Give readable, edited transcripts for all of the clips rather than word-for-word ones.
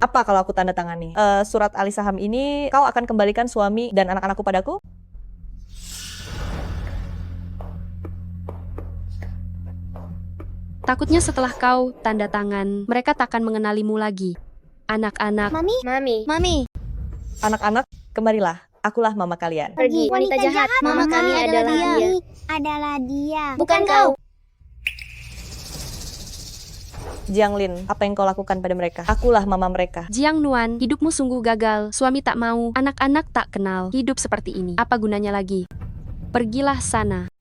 Apa kalau aku tanda tangani? Surat alih saham ini kau akan kembalikan suami dan anak-anakku padaku? Takutnya setelah kau tanda tangan, mereka takkan mengenalimu lagi. Anak-anak, Mami, Anak-anak, kemarilah. Akulah mama kalian. pergi. Wanita jahat. Mama kami adalah dia. Adalah dia. Bukan kau. Jianglin, apa yang kau lakukan pada mereka? Akulah mama mereka. Jiang Nuan, hidupmu sungguh gagal. Suami tak mau, anak-anak tak kenal. Hidup seperti ini, apa gunanya lagi? Pergilah sana.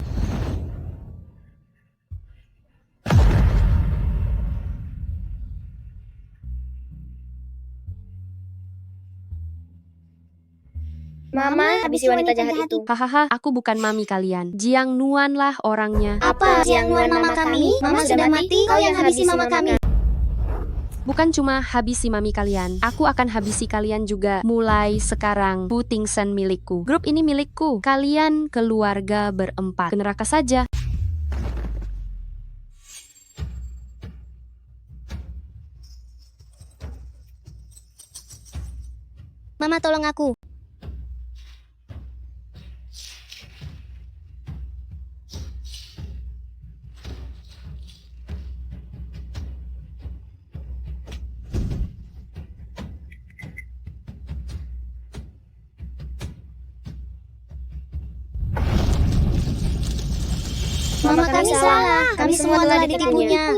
Mama, habisi wanita jahat itu. Hahaha, aku bukan mami kalian. Jiang Nuan lah orangnya. Apa? Jiang Nuan mama kami? Mama sudah mati, kau yang habisi mama kami. Bukan cuma habisi mami kalian, aku akan habisi kalian juga. Mulai sekarang, Bu Tingsen milikku. Grup ini milikku. Kalian keluarga berempat. Ke neraka saja. Mama tolong aku. Mama kami salah. Kami semua telah ditipunya.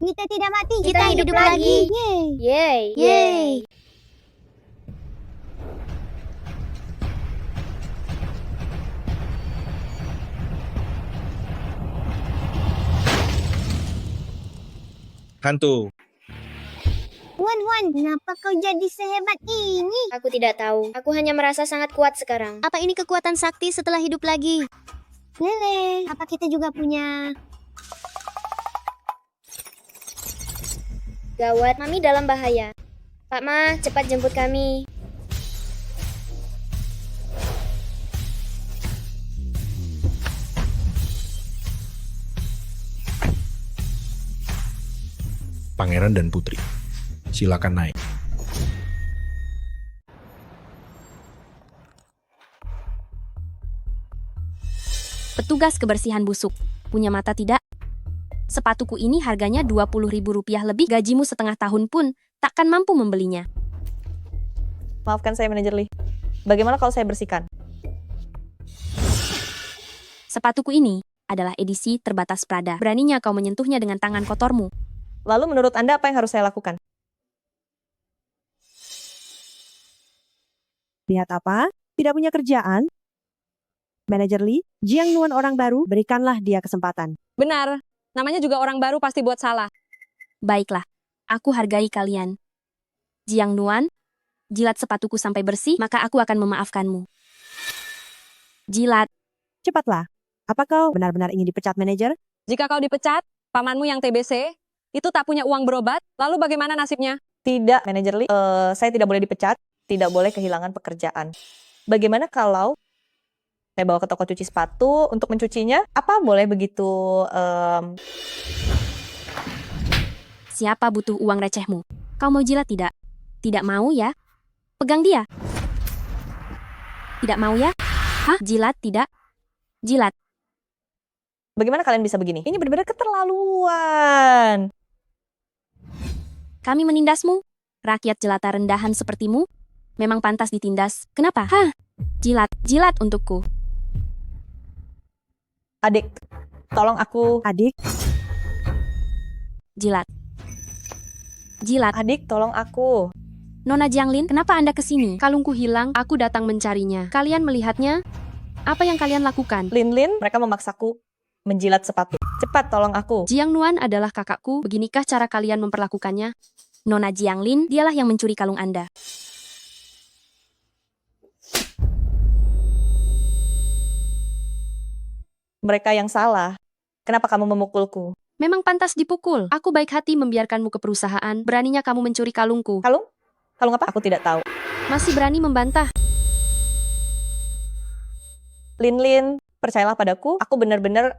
Kita tidak mati. Kita hidup lagi. Yeay. Yeay. Hantu. Wan, kenapa kau jadi sehebat ini? Aku tidak tahu. Aku hanya merasa sangat kuat sekarang. Apa ini kekuatan sakti setelah hidup lagi? Lele, apa kita juga punya? Gawat, Mami dalam bahaya. Pak Ma, cepat jemput kami. Pangeran dan Putri. Silakan naik. Petugas kebersihan busuk. Punya mata tidak? Sepatuku ini harganya Rp20.000 lebih. Gajimu setengah tahun pun takkan mampu membelinya. Maafkan saya, Manajer Lee. Bagaimana kalau saya bersihkan? Sepatuku ini adalah edisi terbatas Prada. Beraninya kau menyentuhnya dengan tangan kotormu. Lalu menurut Anda apa yang harus saya lakukan? Lihat apa? Tidak punya kerjaan? Manajer Lee, Jiang Nuan orang baru, berikanlah dia kesempatan. Benar, namanya juga orang baru pasti buat salah. Baiklah, aku hargai kalian. Jiang Nuan, jilat sepatuku sampai bersih, maka aku akan memaafkanmu. Jilat. Cepatlah. Apa kau benar-benar ingin dipecat manajer? Jika kau dipecat, pamanmu yang TBC, itu tak punya uang berobat, lalu bagaimana nasibnya? Tidak, Manajer Lee. Saya tidak boleh dipecat, tidak boleh kehilangan pekerjaan. Bagaimana kalau saya bawa ke toko cuci sepatu untuk mencucinya? Apa boleh begitu? Siapa butuh uang recehmu? Kau mau jilat tidak? Tidak mau ya? Pegang dia. Tidak mau ya? Hah? Jilat tidak? Jilat. Bagaimana kalian bisa begini? Ini benar-benar keterlaluan. Kami menindasmu? Rakyat jelata rendahan sepertimu? Memang pantas ditindas. Kenapa? Hah? Jilat. Jilat untukku. Adik, tolong aku. Adik, Jilat. Jilat. Adik, tolong aku. Nona Jianglin, kenapa Anda kesini? Kalungku hilang, aku datang mencarinya. Kalian melihatnya? Apa yang kalian lakukan? Lin, mereka memaksaku menjilat sepatu. Cepat, tolong aku. Jiang Nuan adalah kakakku. Beginikah cara kalian memperlakukannya? Nona Jianglin, dialah yang mencuri kalung Anda. Mereka yang salah. Kenapa kamu memukulku? Memang pantas dipukul. Aku baik hati membiarkanmu ke perusahaan. Beraninya kamu mencuri kalungku. Kalung? Kalung apa? Aku tidak tahu. Masih berani membantah. Lin, percayalah padaku, aku benar-benar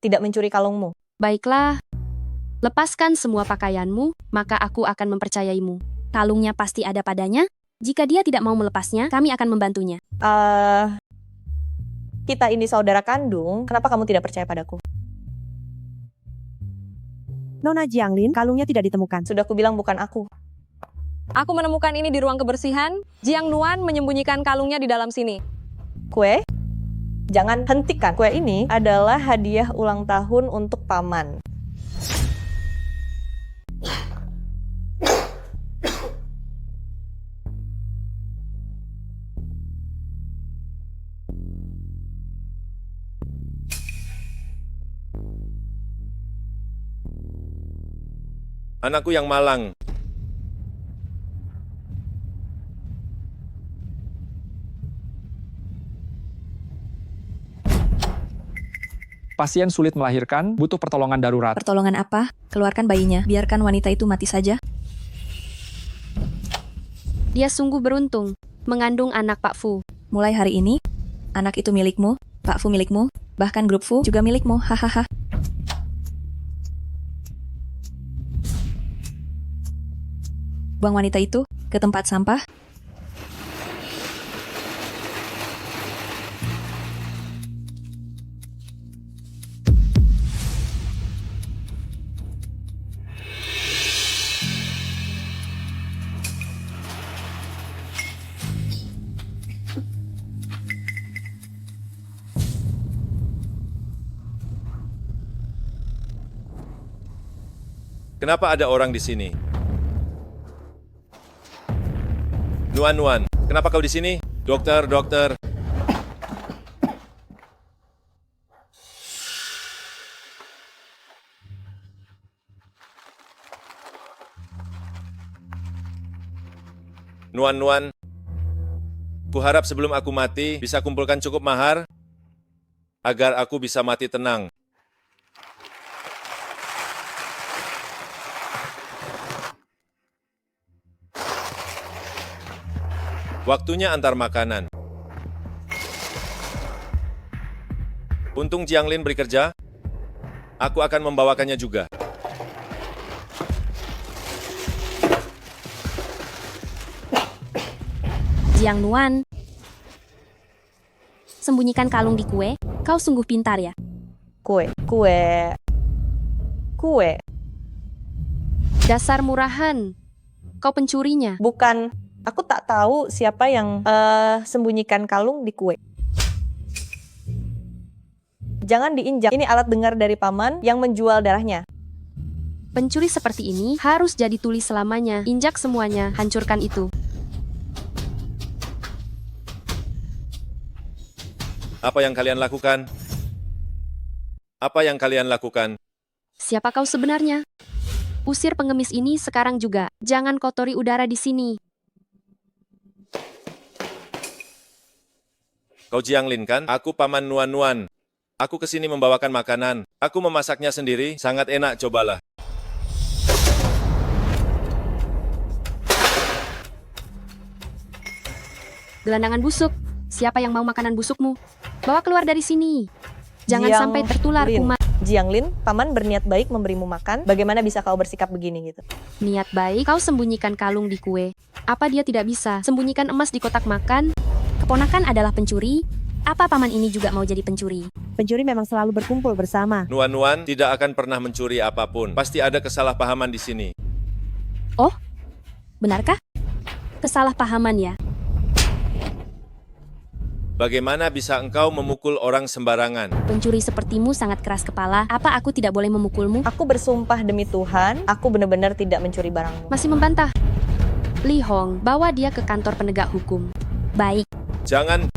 tidak mencuri kalungmu. Baiklah. Lepaskan semua pakaianmu, maka aku akan mempercayaimu. Kalungnya pasti ada padanya. Jika dia tidak mau melepasnya, kami akan membantunya. Kita ini saudara kandung, kenapa kamu tidak percaya padaku? Nona Jianglin, kalungnya tidak ditemukan. Sudah kubilang bukan aku. Aku menemukan ini di ruang kebersihan. Jiang Nuan menyembunyikan kalungnya di dalam sini. Kue? Jangan hentikan. Kue ini adalah hadiah ulang tahun untuk paman. Anakku yang malang. Pasien sulit melahirkan, butuh pertolongan darurat. Pertolongan apa? Keluarkan bayinya. Biarkan wanita itu mati saja. Dia sungguh beruntung mengandung anak Pak Fu. Mulai hari ini, anak itu milikmu, Pak Fu milikmu, bahkan grup Fu juga milikmu. Hahaha. Buang wanita itu ke tempat sampah. Kenapa ada orang di sini? Nuan, kenapa kau di sini? Dokter. Nuan, kuharap sebelum aku mati bisa kumpulkan cukup mahar agar aku bisa mati tenang. Waktunya antar makanan. Untung Jianglin bekerja, aku akan membawakannya juga. Jiang Nuan, sembunyikan kalung di kue. Kau sungguh pintar ya. Kue. Dasar murahan. Kau pencurinya. Bukan, aku tak tahu siapa yang sembunyikan kalung di kue. Jangan diinjak, ini alat dengar dari paman yang menjual darahnya. Pencuri seperti ini harus jadi tuli selamanya. Injak semuanya, hancurkan itu. Apa yang kalian lakukan? Siapa kau sebenarnya? Usir pengemis ini sekarang juga. Jangan kotori udara di sini. Kau Jianglin kan? Aku paman Nuan. Aku kesini membawakan makanan. Aku memasaknya sendiri, sangat enak, cobalah. Gelandangan busuk. Siapa yang mau makanan busukmu? Bawa keluar dari sini. Jangan sampai tertular kuman. Jianglin, paman berniat baik memberimu makan. Bagaimana bisa kau bersikap begini gitu? Niat baik, kau sembunyikan kalung di kue. Apa dia tidak bisa sembunyikan emas di kotak makan? Keponakan adalah pencuri. Apa paman ini juga mau jadi pencuri? Pencuri memang selalu berkumpul bersama. Nuan tidak akan pernah mencuri apapun. Pasti ada kesalahpahaman di sini. Oh, benarkah? Kesalahpahaman ya? Bagaimana bisa engkau memukul orang sembarangan? Pencuri sepertimu sangat keras kepala. Apa aku tidak boleh memukulmu? Aku bersumpah demi Tuhan, aku benar-benar tidak mencuri barangmu. Masih membantah? Li Hong, bawa dia ke kantor penegak hukum. Baik. Jangan,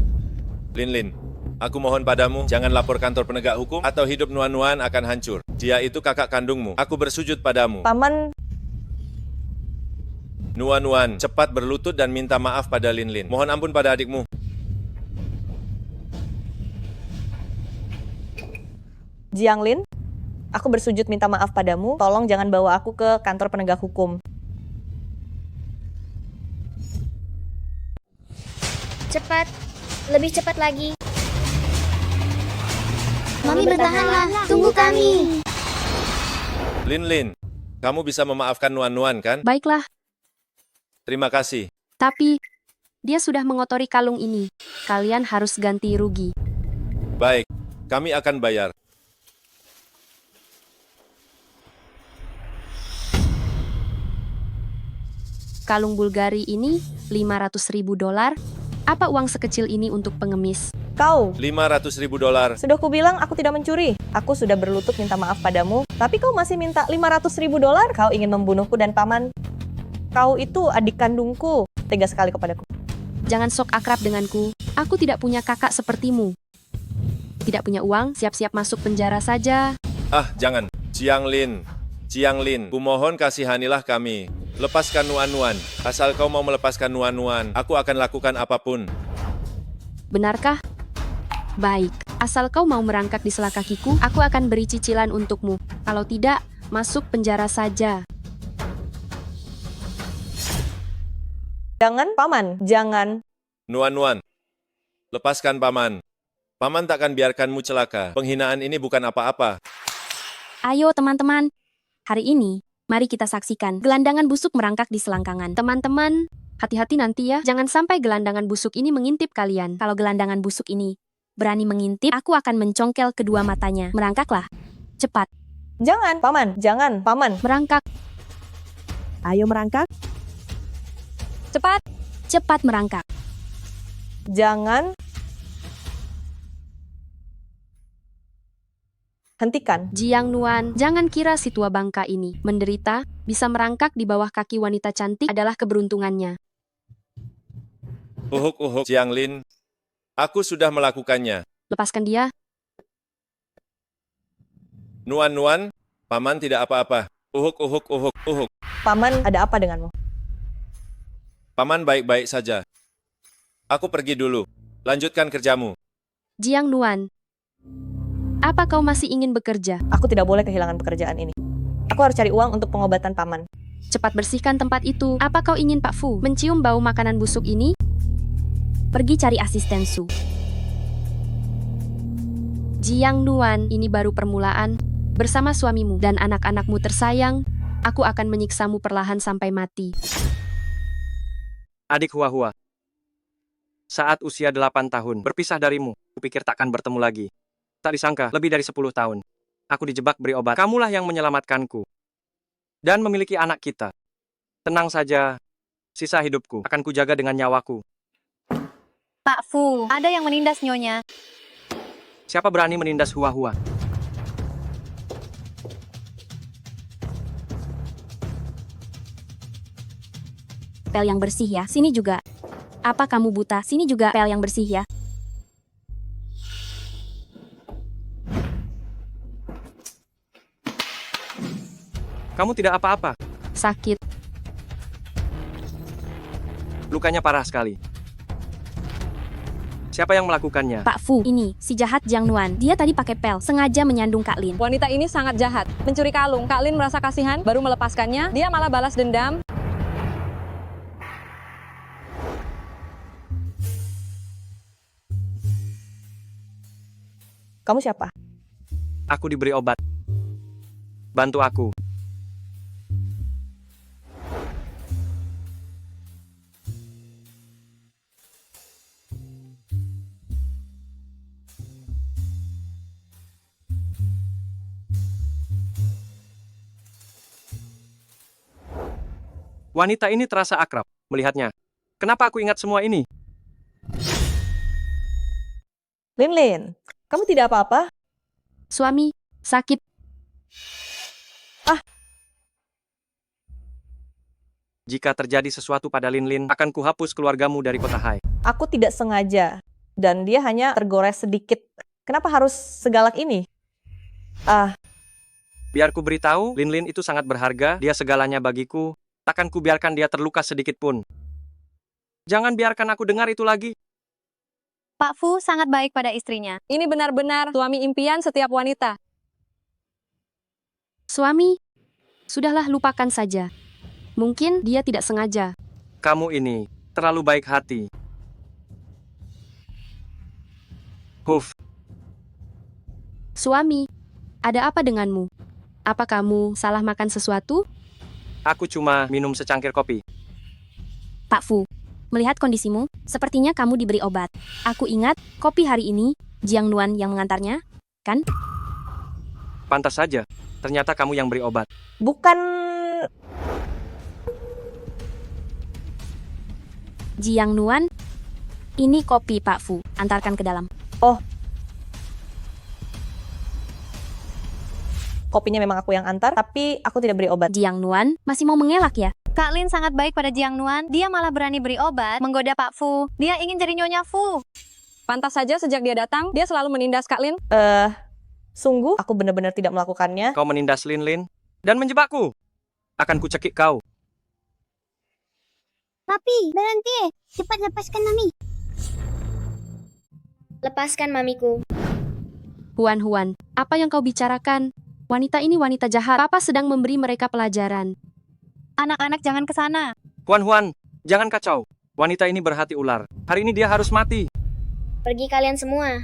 Lin. Aku mohon padamu, jangan lapor kantor penegak hukum atau hidup Nuan akan hancur. Dia itu kakak kandungmu. Aku bersujud padamu. Paman, Nuan, cepat berlutut dan minta maaf pada Lin. Mohon ampun pada adikmu. Jianglin, aku bersujud minta maaf padamu. Tolong jangan bawa aku ke kantor penegak hukum. Cepat, lebih cepat lagi. Mami bertahanlah, tunggu kami. Lin, kamu bisa memaafkan Nuan kan? Baiklah, Terima kasih. tapi dia sudah mengotori kalung ini. Kalian harus ganti rugi. Baik, kami akan bayar. Kalung Bulgari ini $500.000. Apa uang sekecil ini untuk pengemis? Kau, $500.000. sudah kubilang aku tidak mencuri. Aku sudah berlutut minta maaf padamu, tapi kau masih minta $500.000. Kau ingin membunuhku dan paman. Kau itu adik kandungku. Tega sekali kepadaku. Jangan sok akrab denganku. Aku tidak punya kakak sepertimu. Tidak punya uang, siap-siap masuk penjara saja. Ah, jangan. Jiang Lin, kumohon kasihanilah kami. Lepaskan Nuan. Asal kau mau melepaskan Nuan, aku akan lakukan apapun. Benarkah? Baik, asal kau mau merangkak di sela kakiku, aku akan beri cicilan untukmu. Kalau tidak, masuk penjara saja. Jangan, paman. Jangan. Nuan, lepaskan paman. Paman takkan biarkanmu celaka. Penghinaan ini bukan apa-apa. Ayo teman-teman, hari ini, mari kita saksikan gelandangan busuk merangkak di selangkangan. Teman-teman, hati-hati nanti ya, jangan sampai gelandangan busuk ini mengintip kalian. Kalau gelandangan busuk ini berani mengintip, aku akan mencongkel kedua matanya. Merangkaklah, cepat, Jangan, paman. Jangan, paman. merangkak, Ayo merangkak. Cepat. cepat merangkak. Jangan. Hentikan. Jiang Nuan, jangan kira si tua bangka ini menderita, bisa merangkak di bawah kaki wanita cantik adalah keberuntungannya. Uhuk, Jiang Lin. Aku sudah melakukannya. Lepaskan dia, Nuan, paman tidak apa-apa. Uhuk. Paman, ada apa denganmu? Paman baik-baik saja. Aku pergi dulu. Lanjutkan kerjamu. Jiang Nuan. Apa kau masih ingin bekerja? Aku tidak boleh kehilangan pekerjaan ini. Aku harus cari uang untuk pengobatan paman. Cepat bersihkan tempat itu. Apa kau ingin Pak Fu mencium bau makanan busuk ini? Pergi cari asisten Su. Jiang Nuan, ini baru permulaan. Bersama suamimu dan anak-anakmu tersayang, aku akan menyiksamu perlahan sampai mati. Adik Hua. Saat usia 8 tahun, berpisah darimu, kupikir takkan bertemu lagi. Tak disangka, lebih dari 10 tahun. Aku dijebak beri obat. Kamulah yang menyelamatkanku. Dan memiliki anak kita. Tenang saja, sisa hidupku akan kujaga dengan nyawaku. Pak Fu, ada yang menindas nyonya. Siapa berani menindas Hua? Pel yang bersih ya, sini juga. Apa kamu buta? Sini juga pel yang bersih ya. Kamu tidak apa-apa. Sakit. Lukanya parah sekali. Siapa yang melakukannya? Pak Fu, ini si jahat Jiang Nuan. Dia tadi pakai pel, sengaja menyandung Kak Lin. Wanita ini sangat jahat. Mencuri kalung. Kak Lin merasa kasihan, baru melepaskannya. Dia malah balas dendam. Kamu siapa? Aku diberi obat. Bantu aku. Wanita ini terasa akrab melihatnya. Kenapa aku ingat semua ini? Lin, kamu tidak apa-apa? Suami, sakit. Jika terjadi sesuatu pada Lin, akan kuhapus keluargamu dari kota Hai. Aku tidak sengaja. Dan dia hanya tergores sedikit. Kenapa harus segalak ini? Biar ku beritahu, Lin itu sangat berharga, dia segalanya bagiku. Takkan ku biarkan dia terluka sedikit pun. Jangan biarkan aku dengar itu lagi. Pak Fu sangat baik pada istrinya. Ini benar-benar suami impian setiap wanita. Suami, sudahlah lupakan saja. Mungkin dia tidak sengaja. Kamu ini terlalu baik hati. Huf, Suami, ada apa denganmu? Apa kamu salah makan sesuatu? aku cuma minum secangkir kopi. Pak Fu, melihat kondisimu, sepertinya kamu diberi obat. Aku ingat, kopi hari ini, Jiang Nuan yang mengantarnya, kan? Pantas saja, ternyata kamu yang beri obat. Bukan. Jiang Nuan, ini kopi Pak Fu, antarkan ke dalam. Kopinya memang aku yang antar, tapi aku tidak beri obat. Jiang Nuan, masih mau mengelak ya? Kak Lin sangat baik pada Jiang Nuan. Dia malah berani beri obat, menggoda Pak Fu. Dia ingin jadi Nyonya Fu. Pantas saja sejak dia datang, dia selalu menindas Kak Lin. Sungguh, aku benar-benar tidak melakukannya. Kau menindas Lin Lin dan menjebakku. Akan kucekik kau. Papi, berhenti. Cepat lepaskan Mami. Lepaskan mamiku. Huan, apa yang kau bicarakan? Wanita ini wanita jahat. Papa sedang memberi mereka pelajaran. Anak-anak jangan ke sana. Huan, jangan kacau. Wanita ini berhati ular. Hari ini dia harus mati. Pergi kalian semua.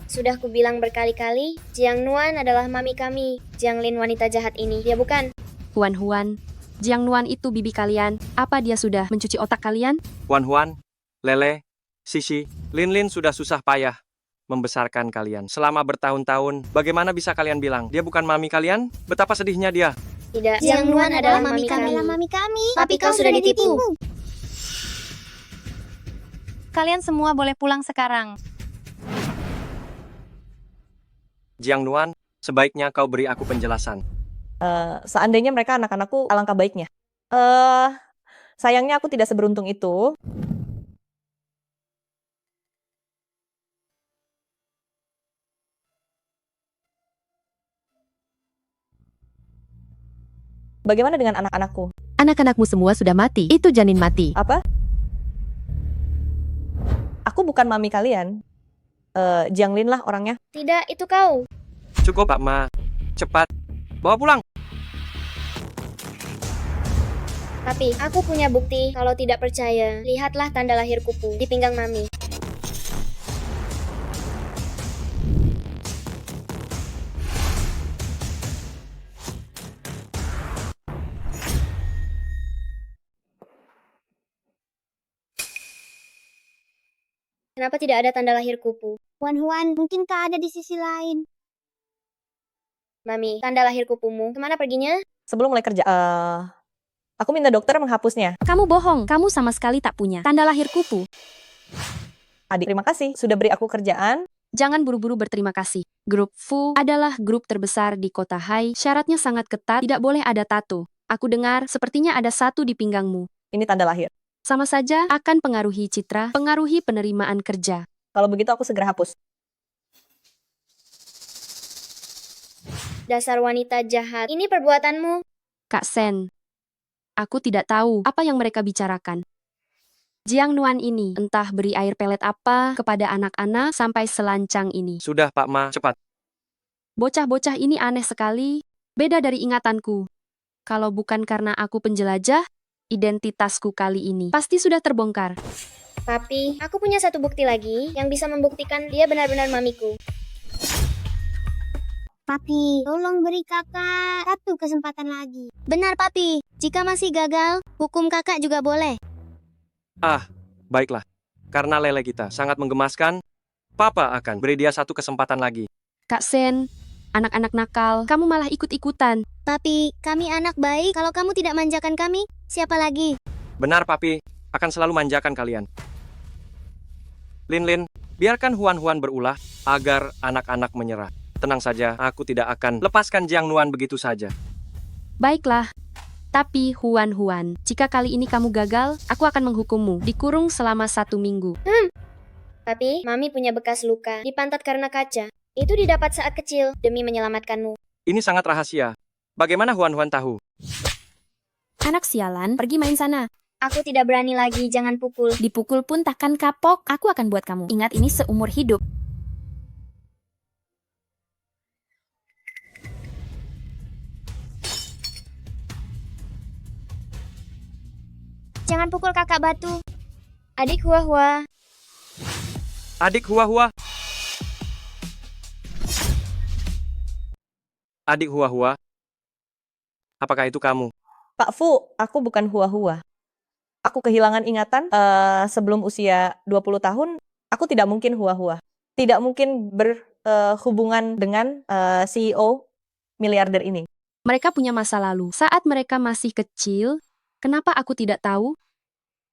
Sudah kubilang berkali-kali, Jiang Nuan adalah mami kami. Jiang Lin wanita jahat ini, dia bukan. Huan, Jiang Nuan itu bibi kalian. Apa dia sudah mencuci otak kalian? Huan, Lele, Sisi, Lin Lin sudah susah payah membesarkan kalian selama bertahun-tahun. Bagaimana bisa kalian bilang dia bukan mami kalian? Betapa sedihnya dia. Tidak, Jiang Nuan adalah mami kami. mami kami. Tapi kau sudah ditipu. Kalian semua boleh pulang sekarang. Jiang Nuan, sebaiknya kau beri aku penjelasan. Seandainya mereka anak-anakku, alangkah baiknya. Sayangnya aku tidak seberuntung itu. Bagaimana dengan anak-anakku? Anak-anakmu semua sudah mati. Itu janin mati. Apa? Aku bukan mami kalian. Jiang Lin lah orangnya. Tidak, itu kau. Cukup, Pak Ma. Cepat, bawa pulang. Tapi, aku punya bukti. Kalau tidak percaya, lihatlah tanda lahir kupu di pinggang mami. Kenapa tidak ada tanda lahir kupu? Huan, mungkinkah ada di sisi lain? Mami, tanda lahir kupumu, kemana perginya? Sebelum mulai kerja, aku minta dokter menghapusnya. Kamu bohong, kamu sama sekali tak punya tanda lahir kupu. Adik, terima kasih sudah beri aku kerjaan. Jangan buru-buru berterima kasih. Grup Fu adalah grup terbesar di kota Hai. Syaratnya sangat ketat, tidak boleh ada tato. Aku dengar sepertinya ada satu di pinggangmu. Ini tanda lahir. Sama saja akan pengaruhi citra, pengaruhi penerimaan kerja. Kalau begitu aku segera hapus. Dasar wanita jahat, ini perbuatanmu. Kak Sen, aku tidak tahu apa yang mereka bicarakan. Jiang Nuan ini entah beri air pelet apa kepada anak-anak sampai selancang ini. Sudah, Pak Ma, cepat. Bocah-bocah ini aneh sekali, beda dari ingatanku. Kalau bukan karena aku penjelajah, identitasku kali ini pasti sudah terbongkar. Tapi, aku punya satu bukti lagi yang bisa membuktikan dia benar-benar mamiku. Papi, tolong beri kakak satu kesempatan lagi. Benar, Papi. Jika masih gagal, hukum kakak juga boleh. Baiklah. Karena lele kita sangat menggemaskan, Papa akan beri dia satu kesempatan lagi. Kak Sen, anak-anak nakal, kamu malah ikut-ikutan. Papi, kami anak baik. Kalau kamu tidak manjakan kami, siapa lagi? Benar, Papi. Akan selalu manjakan kalian. Lin Lin, biarkan Huan berulah agar anak-anak menyerah. Tenang saja, aku tidak akan lepaskan Jiang Nuan begitu saja. Baiklah. Tapi Huan, jika kali ini kamu gagal, aku akan menghukummu. Dikurung selama 1 minggu. Tapi, mami punya bekas luka di pantat karena kaca. Itu didapat saat kecil demi menyelamatkanmu. Ini sangat rahasia. Bagaimana Huan tahu? Anak sialan, pergi main sana. Aku tidak berani lagi, jangan pukul. Dipukul pun takkan kapok. Aku akan buat kamu ingat ini seumur hidup. Jangan pukul kakak batu. Adik Hua-Hua. Adik Hua-Hua. Adik Hua-Hua. Apakah itu kamu? Pak Fu, aku bukan Hua-Hua. Aku kehilangan ingatan sebelum usia 20 tahun, aku tidak mungkin Hua-Hua. Tidak mungkin berhubungan dengan CEO miliarder ini. Mereka punya masa lalu. Saat mereka masih kecil, kenapa aku tidak tahu?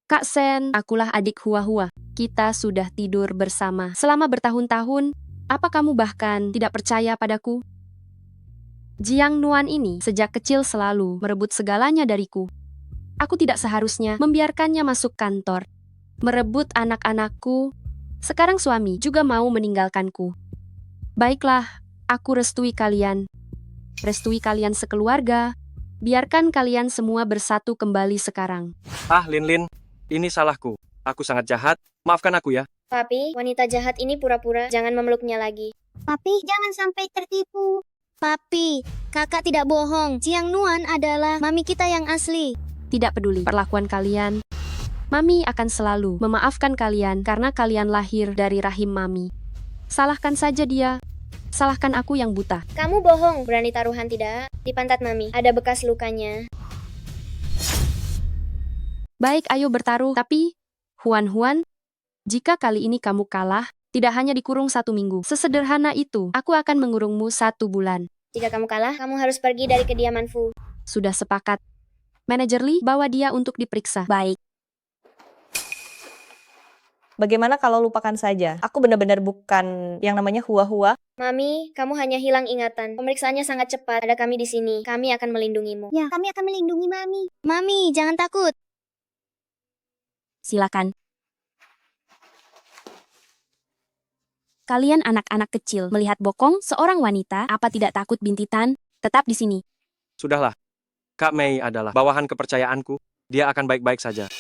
Kak Sen, akulah adik Hua-Hua. Kita sudah tidur bersama selama bertahun-tahun. Apa kamu bahkan tidak percaya padaku? Jiang Nuan ini sejak kecil selalu merebut segalanya dariku. Aku tidak seharusnya membiarkannya masuk kantor, merebut anak-anakku. Sekarang suami juga mau meninggalkanku. Baiklah, aku restui kalian. Restui kalian sekeluarga. Biarkan kalian semua bersatu kembali sekarang. Ah, Lin, ini salahku. Aku sangat jahat. Maafkan aku ya. Papi, wanita jahat ini pura-pura jangan memeluknya lagi. Papi, jangan sampai tertipu. Papi, kakak tidak bohong. Jiang Nuan adalah mami kita yang asli. Tidak peduli perlakuan kalian, Mami akan selalu memaafkan kalian karena kalian lahir dari rahim Mami. Salahkan saja dia. Salahkan aku yang buta. Kamu bohong, berani taruhan tidak? Di pantat Mami ada bekas lukanya. Baik, ayo bertaruh. Tapi, Huan, jika kali ini kamu kalah, tidak hanya dikurung 1 minggu. Sesederhana itu, aku akan mengurungmu 1 bulan. Jika kamu kalah, kamu harus pergi dari kediaman Fu. Sudah sepakat. Manajer Lee, bawa dia untuk diperiksa. Baik. Bagaimana kalau lupakan saja? Aku benar-benar bukan yang namanya Hua-Hua. Mami, kamu hanya hilang ingatan. Pemeriksaannya sangat cepat. Ada kami di sini. Kami akan melindungimu. Ya, kami akan melindungi Mami. Mami, jangan takut. Silakan. Kalian anak-anak kecil melihat bokong seorang wanita, apa tidak takut bintitan? Tetap di sini. Sudahlah. Kak Mei adalah bawahan kepercayaanku. Dia akan baik-baik saja.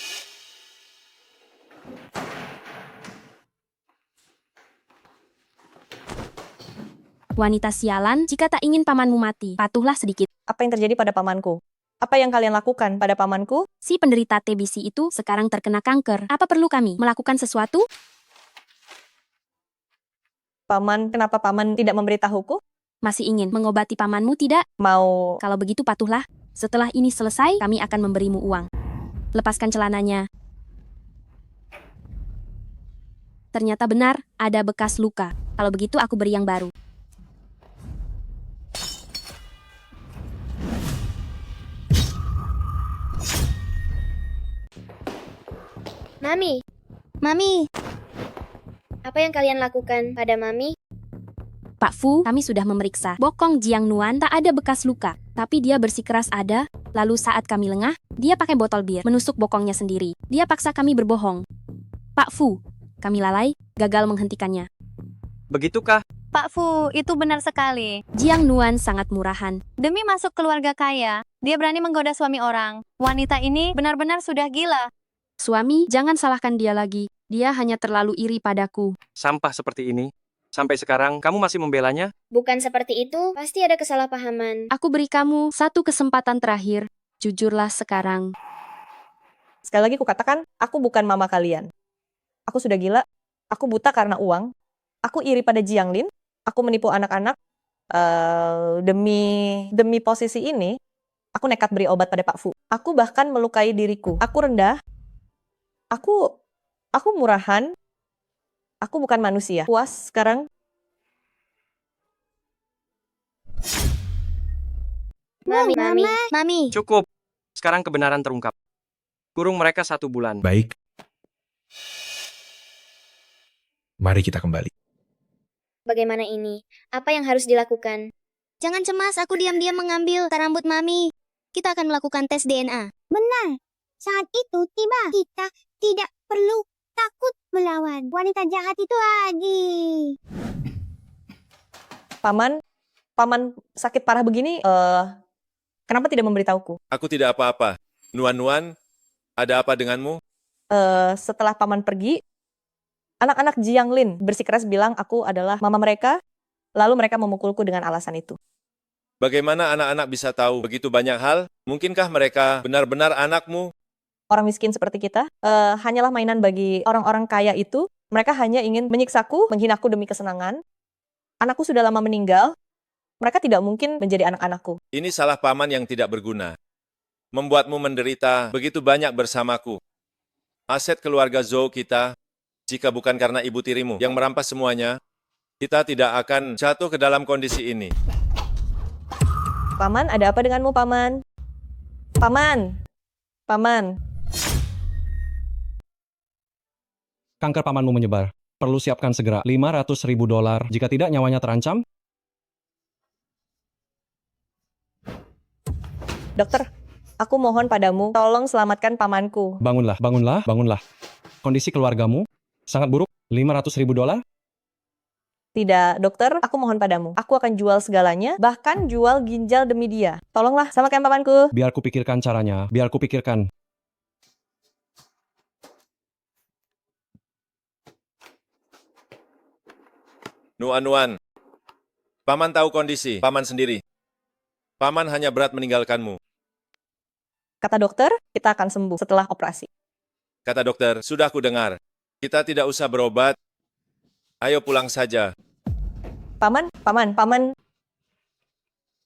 Wanita sialan, jika tak ingin pamanmu mati, patuhlah sedikit. Apa yang terjadi pada pamanku? Apa yang kalian lakukan pada pamanku? Si penderita TBC itu sekarang terkena kanker. Apa perlu kami melakukan sesuatu? Paman, kenapa paman tidak memberitahuku? Masih ingin mengobati pamanmu tidak? Mau... Kalau begitu patuhlah. Setelah ini selesai, kami akan memberimu uang. Lepaskan celananya. Ternyata benar, ada bekas luka. Kalau begitu aku beri yang baru. Mami, Mami, apa yang kalian lakukan pada Mami? Pak Fu, kami sudah memeriksa. Bokong Jiang Nuan tak ada bekas luka. Tapi dia bersikeras ada. Lalu saat kami lengah, dia pakai botol bir, menusuk bokongnya sendiri. Dia paksa kami berbohong. Pak Fu, kami lalai, gagal menghentikannya. Begitukah? Pak Fu, itu benar sekali. Jiang Nuan sangat murahan. Demi masuk keluarga kaya, dia berani menggoda suami orang. Wanita ini benar-benar sudah gila. Suami, jangan salahkan dia lagi. Dia hanya terlalu iri padaku. Sampah seperti ini. Sampai sekarang, kamu masih membelanya? Bukan seperti itu, pasti ada kesalahpahaman. Aku beri kamu 1 kesempatan terakhir. Jujurlah sekarang. Sekali lagi kukatakan, aku bukan mama kalian. Aku sudah gila. Aku buta karena uang. Aku iri pada Jiang Lin. Aku menipu anak-anak. Demi posisi ini, aku nekat beri obat pada Pak Fu. Aku bahkan melukai diriku. Aku rendah. Aku murahan. Aku bukan manusia. Puas sekarang? Mami. Cukup. Sekarang kebenaran terungkap. Kurung mereka 1 bulan. Baik. Mari kita kembali. Bagaimana ini? Apa yang harus dilakukan? Jangan cemas, aku diam-diam mengambil rambut Mami. Kita akan melakukan tes DNA. Benar. Saat itu tiba. Kita tidak perlu takut melawan wanita jahat itu lagi. Paman sakit parah begini, kenapa tidak memberitahuku? Aku tidak apa-apa. Nuan, ada apa denganmu? Setelah paman pergi, anak-anak Jiang Lin bersikeras bilang aku adalah mama mereka, lalu mereka memukulku dengan alasan itu. Bagaimana anak-anak bisa tahu begitu banyak hal? Mungkinkah mereka benar-benar anakmu? orang miskin seperti kita hanyalah mainan bagi orang-orang kaya itu. Mereka hanya ingin menyiksaku, menghinaku demi kesenangan. Anakku sudah lama meninggal. Mereka tidak mungkin menjadi anak-anakku. Ini salah paman yang tidak berguna. Membuatmu menderita begitu banyak bersamaku. Aset keluarga Zhou kita, jika bukan karena ibu tirimu yang merampas semuanya, kita tidak akan jatuh ke dalam kondisi ini. Paman, ada apa denganmu, Paman? Paman! Paman! Kanker pamanmu menyebar. Perlu siapkan segera $500.000. Jika tidak, nyawanya terancam. Dokter, aku mohon padamu, tolong selamatkan pamanku. Bangunlah, bangunlah, bangunlah. Kondisi keluargamu sangat buruk. $500.000? Tidak, dokter, aku mohon padamu. Aku akan jual segalanya, bahkan jual ginjal demi dia. Tolonglah, selamatkan pamanku. Biar kupikirkan caranya, biar kupikirkan. Nuan, paman tahu kondisi paman sendiri. Paman hanya berat meninggalkanmu. Kata dokter, kita akan sembuh setelah operasi. Kata dokter, sudah ku dengar. Kita tidak usah berobat. Ayo pulang saja. Paman.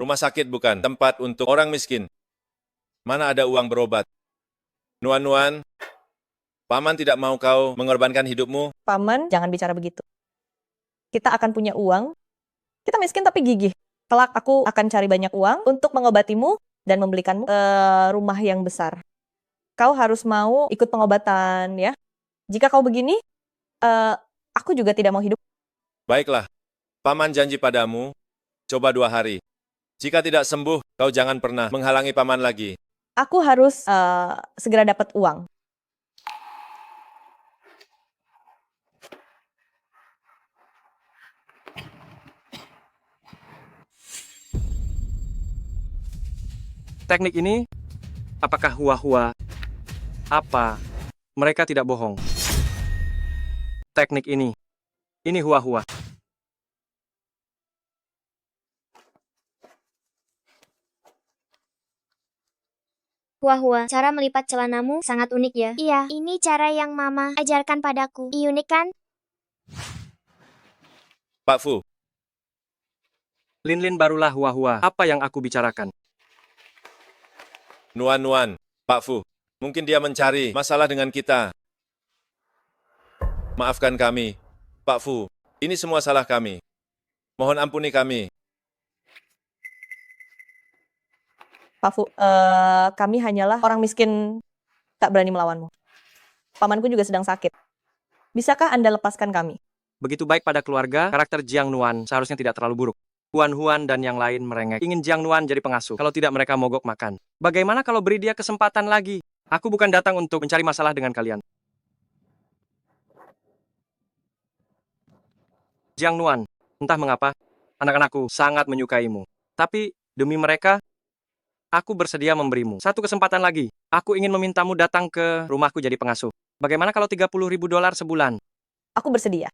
Rumah sakit bukan tempat untuk orang miskin. Mana ada uang berobat? Nuan, paman tidak mau kau mengorbankan hidupmu. Paman, jangan bicara begitu. Kita akan punya uang. Kita miskin tapi gigih. Kelak aku akan cari banyak uang untuk mengobatimu dan membelikanmu rumah yang besar. Kau harus mau ikut pengobatan, ya. Jika kau begini, aku juga tidak mau hidup. Baiklah, paman janji padamu, coba 2 hari. Jika tidak sembuh, kau jangan pernah menghalangi paman lagi. Aku harus segera dapat uang. Teknik ini, apakah hua-hua? Apa? Mereka tidak bohong. Teknik ini hua-hua. Hua-hua, cara melipat celanamu sangat unik ya. Iya, ini cara yang Mama ajarkan padaku. Unik kan? Pak Fu, Lin barulah hua-hua. Apa yang aku bicarakan? Nuan, Pak Fu, mungkin dia mencari masalah dengan kita. Maafkan kami, Pak Fu. Ini semua salah kami. Mohon ampuni kami. Pak Fu, kami hanyalah orang miskin tak berani melawanmu. Pamanku juga sedang sakit. Bisakah Anda lepaskan kami? Begitu baik pada keluarga, karakter Jiang Nuan seharusnya tidak terlalu buruk. Huan dan yang lain merengek. Ingin Jiang Nuan jadi pengasuh. Kalau tidak mereka mogok makan. Bagaimana kalau beri dia kesempatan lagi? Aku bukan datang untuk mencari masalah dengan kalian. Jiang Nuan, entah mengapa, anak-anakku sangat menyukaimu. Tapi, demi mereka, aku bersedia memberimu satu kesempatan lagi. Aku ingin memintamu datang ke rumahku jadi pengasuh. Bagaimana kalau $30.000 sebulan? Aku bersedia.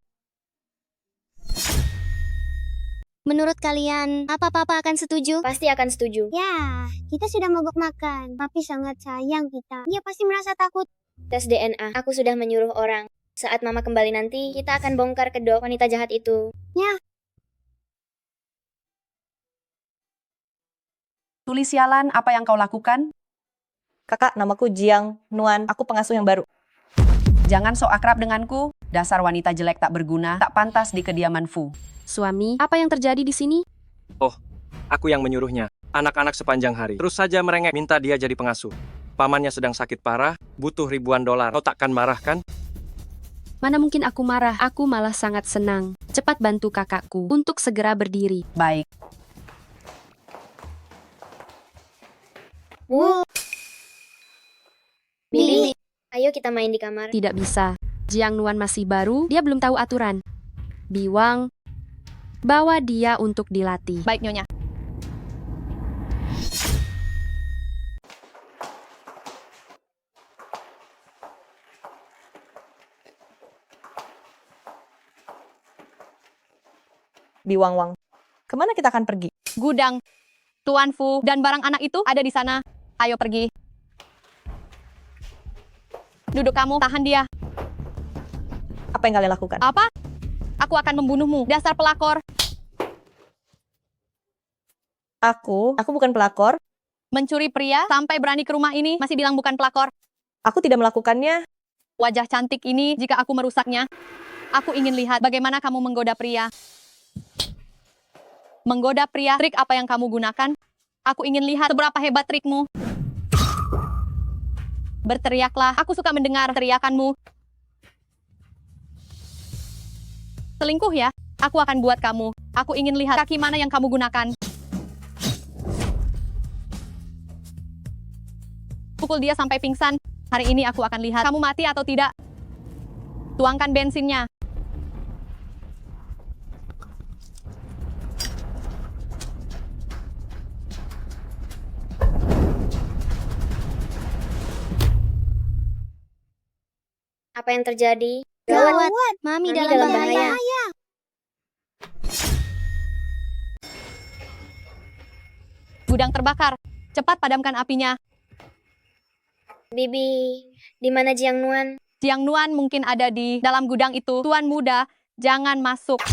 Menurut kalian, apa Papa akan setuju? Pasti akan setuju. Ya, kita sudah mogok makan. Papi sangat sayang kita. Dia pasti merasa takut. Tes DNA, aku sudah menyuruh orang. Saat Mama kembali nanti, kita akan bongkar kedok wanita jahat itu. Ya. Tulis sialan, apa yang kau lakukan? Kakak, namaku Jiang Nuan. Aku pengasuh yang baru. Jangan sok akrab denganku. Dasar wanita jelek tak berguna, tak pantas di kediaman Fu. Suami, apa yang terjadi di sini? Oh, aku yang menyuruhnya. Anak-anak sepanjang hari. Terus saja merengek minta dia jadi pengasuh. Pamannya sedang sakit parah, butuh ribuan dolar. Kau takkan marah kan? Mana mungkin aku marah, aku malah sangat senang. Cepat bantu kakakku untuk segera berdiri. Baik. Bibi, ayo kita main di kamar. Tidak bisa. Jiang Nuan masih baru, dia belum tahu aturan. Biwang, bawa dia untuk dilatih. Baik, Nyonya. Biwang-wang. Kemana kita akan pergi? Gudang. Tuan Fu dan barang anak itu ada di sana. Ayo pergi. Duduk kamu, tahan dia. Apa yang kalian lakukan? Apa? Aku akan membunuhmu, dasar pelakor. Aku bukan pelakor. Mencuri pria, sampai berani ke rumah ini, masih bilang bukan pelakor. Aku tidak melakukannya. Wajah cantik ini, jika aku merusaknya, aku ingin lihat bagaimana kamu menggoda pria. Menggoda pria, trik apa yang kamu gunakan? Aku ingin lihat seberapa hebat trikmu. Berteriaklah, aku suka mendengar teriakanmu. Selingkuh ya? Aku akan buat kamu. Aku ingin lihat kaki mana yang kamu gunakan. Pukul dia sampai pingsan. Hari ini aku akan lihat kamu mati atau tidak. Tuangkan bensinnya. Apa yang terjadi? Gawat, Mami dalam bahaya. Gudang terbakar. Cepat padamkan apinya. Bibi, di mana Jiang Nuan? Jiang Nuan mungkin ada di dalam gudang itu. Tuan muda, jangan masuk.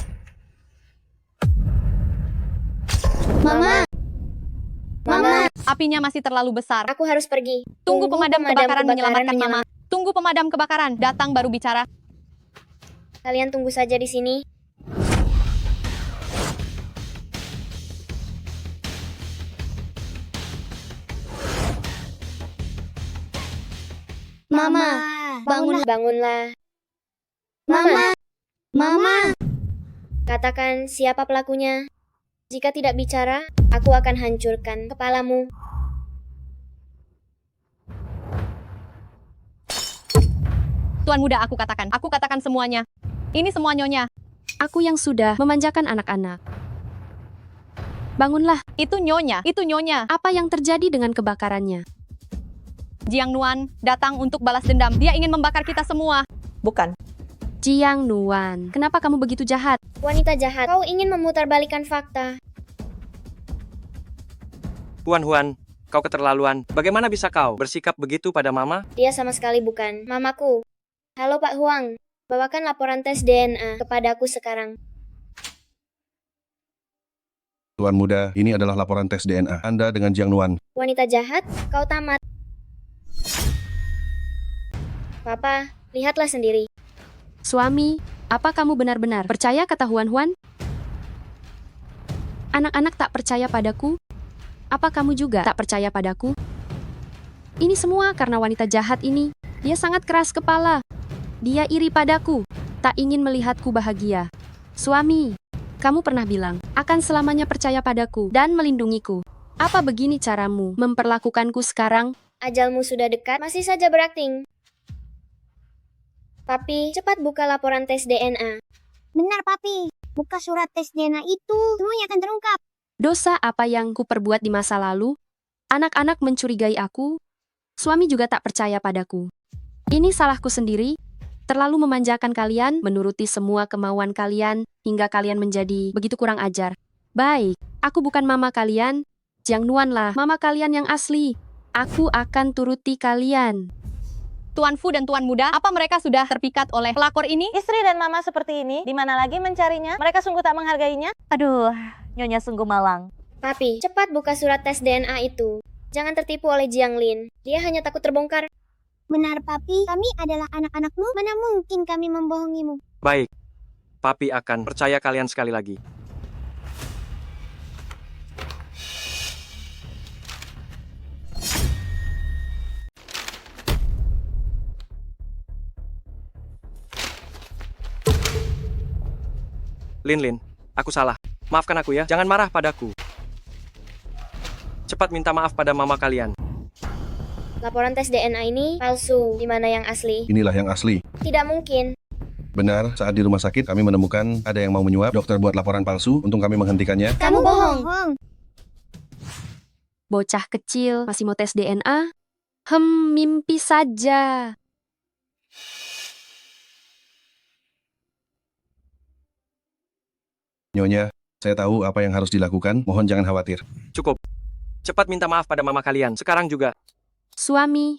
Mama. Mama. Apinya masih terlalu besar. Aku harus pergi. Tunggu pemadam kebakaran menyelamatkan Mama. Tunggu pemadam kebakaran, datang baru bicara. Kalian tunggu saja di sini. Mama, Bangunlah. Mama. Mama. Katakan siapa pelakunya. Jika tidak bicara, aku akan hancurkan kepalamu. Tuan muda, aku katakan semuanya. Ini semua nyonya. Aku yang sudah memanjakan anak-anak. Bangunlah. Itu nyonya. Apa yang terjadi dengan kebakarannya? Jiang Nuan datang untuk balas dendam. Dia ingin membakar kita semua. Bukan. Jiang Nuan, kenapa kamu begitu jahat? Wanita jahat, kau ingin memutarbalikkan fakta. Huan Huan, kau keterlaluan. Bagaimana bisa kau bersikap begitu pada Mama? Dia sama sekali bukan mamaku. Halo Pak Huang, bawakan laporan tes DNA kepadaku sekarang. Tuan muda, ini adalah laporan tes DNA Anda dengan Jiang Nuan. Wanita jahat, kau tamat. Papa, lihatlah sendiri. Suami, apa kamu benar-benar percaya kata Huan Huan? Anak-anak tak percaya padaku? Apa kamu juga tak percaya padaku? Ini semua karena wanita jahat ini. Dia sangat keras kepala. Dia iri padaku, tak ingin melihatku bahagia. Suami, kamu pernah bilang akan selamanya percaya padaku dan melindungiku. Apa begini caramu memperlakukanku sekarang? Ajalmu sudah dekat, masih saja berakting. Papi, cepat buka laporan tes DNA. Benar, Papi. Buka surat tes DNA itu, semuanya akan terungkap. Dosa apa yang kuperbuat di masa lalu? Anak-anak mencurigai aku. Suami juga tak percaya padaku. Ini salahku sendiri. Terlalu memanjakan kalian, menuruti semua kemauan kalian, hingga kalian menjadi begitu kurang ajar. Baik, aku bukan mama kalian. Jiang Nuan lah mama kalian yang asli. Aku akan turuti kalian. Tuan Fu dan Tuan Muda, apa mereka sudah terpikat oleh pelakor ini? Istri dan mama seperti ini, di mana lagi mencarinya? Mereka sungguh tak menghargainya? Aduh, nyonya sungguh malang. Papi, cepat buka surat tes DNA itu. Jangan tertipu oleh Jiang Lin. Dia hanya takut terbongkar. Benar, Papi. Kami adalah anak-anakmu. Mana mungkin kami membohongimu? Baik, Papi akan percaya kalian sekali lagi. Lin, aku salah. Maafkan aku ya, jangan marah padaku. Cepat minta maaf pada mama kalian. Laporan tes DNA ini palsu. Di mana yang asli? Inilah yang asli. Tidak mungkin. Benar, saat di rumah sakit kami menemukan ada yang mau menyuap. Dokter buat laporan palsu, untung kami menghentikannya. Kamu bohong. Bocah kecil masih mau tes DNA? Mimpi saja. Nyonya, saya tahu apa yang harus dilakukan. Mohon jangan khawatir. Cukup. Cepat minta maaf pada mama kalian, sekarang juga. Suami,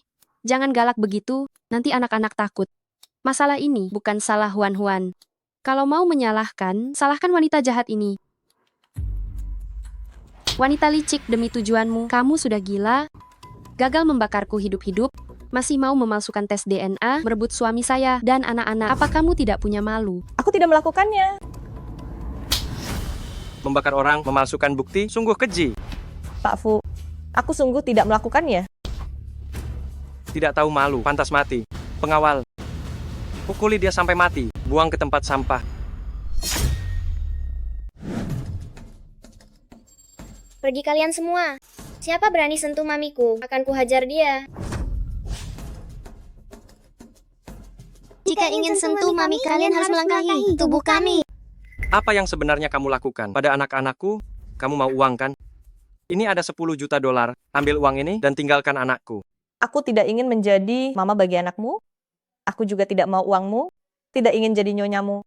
Jangan galak begitu, nanti anak-anak takut. Masalah ini bukan salah Huan-Huan. Kalau mau menyalahkan, salahkan wanita jahat ini. Wanita licik, demi tujuanmu, kamu sudah gila. Gagal membakarku hidup-hidup, masih mau memalsukan tes DNA, merebut suami saya dan anak-anak. Apa kamu tidak punya malu? Aku tidak melakukannya. Membakar orang, memalsukan bukti, sungguh keji. Pak Fu, aku sungguh tidak melakukannya. Tidak tahu malu, pantas mati. Pengawal, pukuli dia sampai mati, buang ke tempat sampah. Pergi kalian semua. Siapa berani sentuh mamiku, akan kuhajar dia. Jika ingin sentuh mami, kalian harus melangkahi tubuh kami. Apa yang sebenarnya kamu lakukan pada anak-anakku? Kamu mau uang kan? Ini ada 10 juta dolar. Ambil uang ini dan tinggalkan anakku. Aku tidak ingin menjadi mama bagi anakmu. Aku juga tidak mau uangmu. Tidak ingin jadi nyonyamu.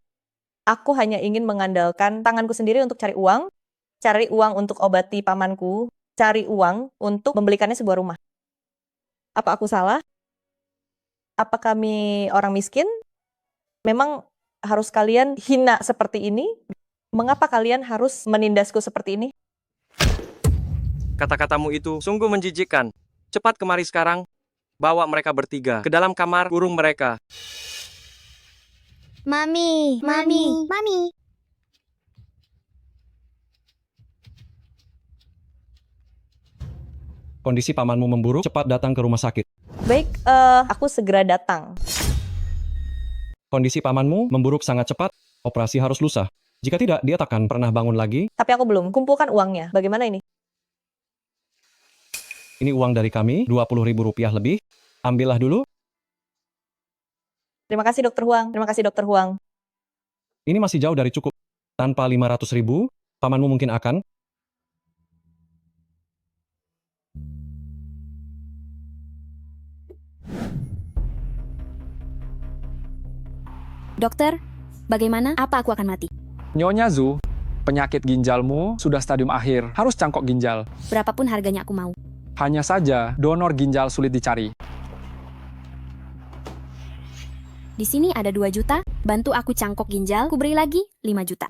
Aku hanya ingin mengandalkan tanganku sendiri untuk cari uang. Cari uang untuk obati pamanku. Cari uang untuk membelikannya sebuah rumah. Apa aku salah? Apa kami orang miskin? Memang harus kalian hina seperti ini? Mengapa kalian harus menindasku seperti ini? Kata-katamu itu sungguh menjijikkan. Cepat kemari sekarang. Bawa mereka bertiga ke dalam kamar, kurung mereka. Mami, mami, mami. Kondisi pamanmu memburuk, cepat datang ke rumah sakit. Baik, aku segera datang. Kondisi pamanmu memburuk sangat cepat, operasi harus lusa. Jika tidak, dia takkan pernah bangun lagi. Tapi aku belum kumpulkan uangnya. Bagaimana ini? Ini uang dari kami, Rp20.000 lebih. Ambillah dulu. Terima kasih Dokter Huang. Terima kasih Dokter Huang. Ini masih jauh dari cukup. Tanpa 500.000, pamanmu mungkin akan. Dokter, bagaimana? Apa aku akan mati? Nyonya Zhu, penyakit ginjalmu sudah stadium akhir, harus cangkok ginjal. Berapapun harganya aku mau. Hanya saja, donor ginjal sulit dicari. Di sini ada 2 juta, bantu aku cangkok ginjal, ku beri lagi 5 juta.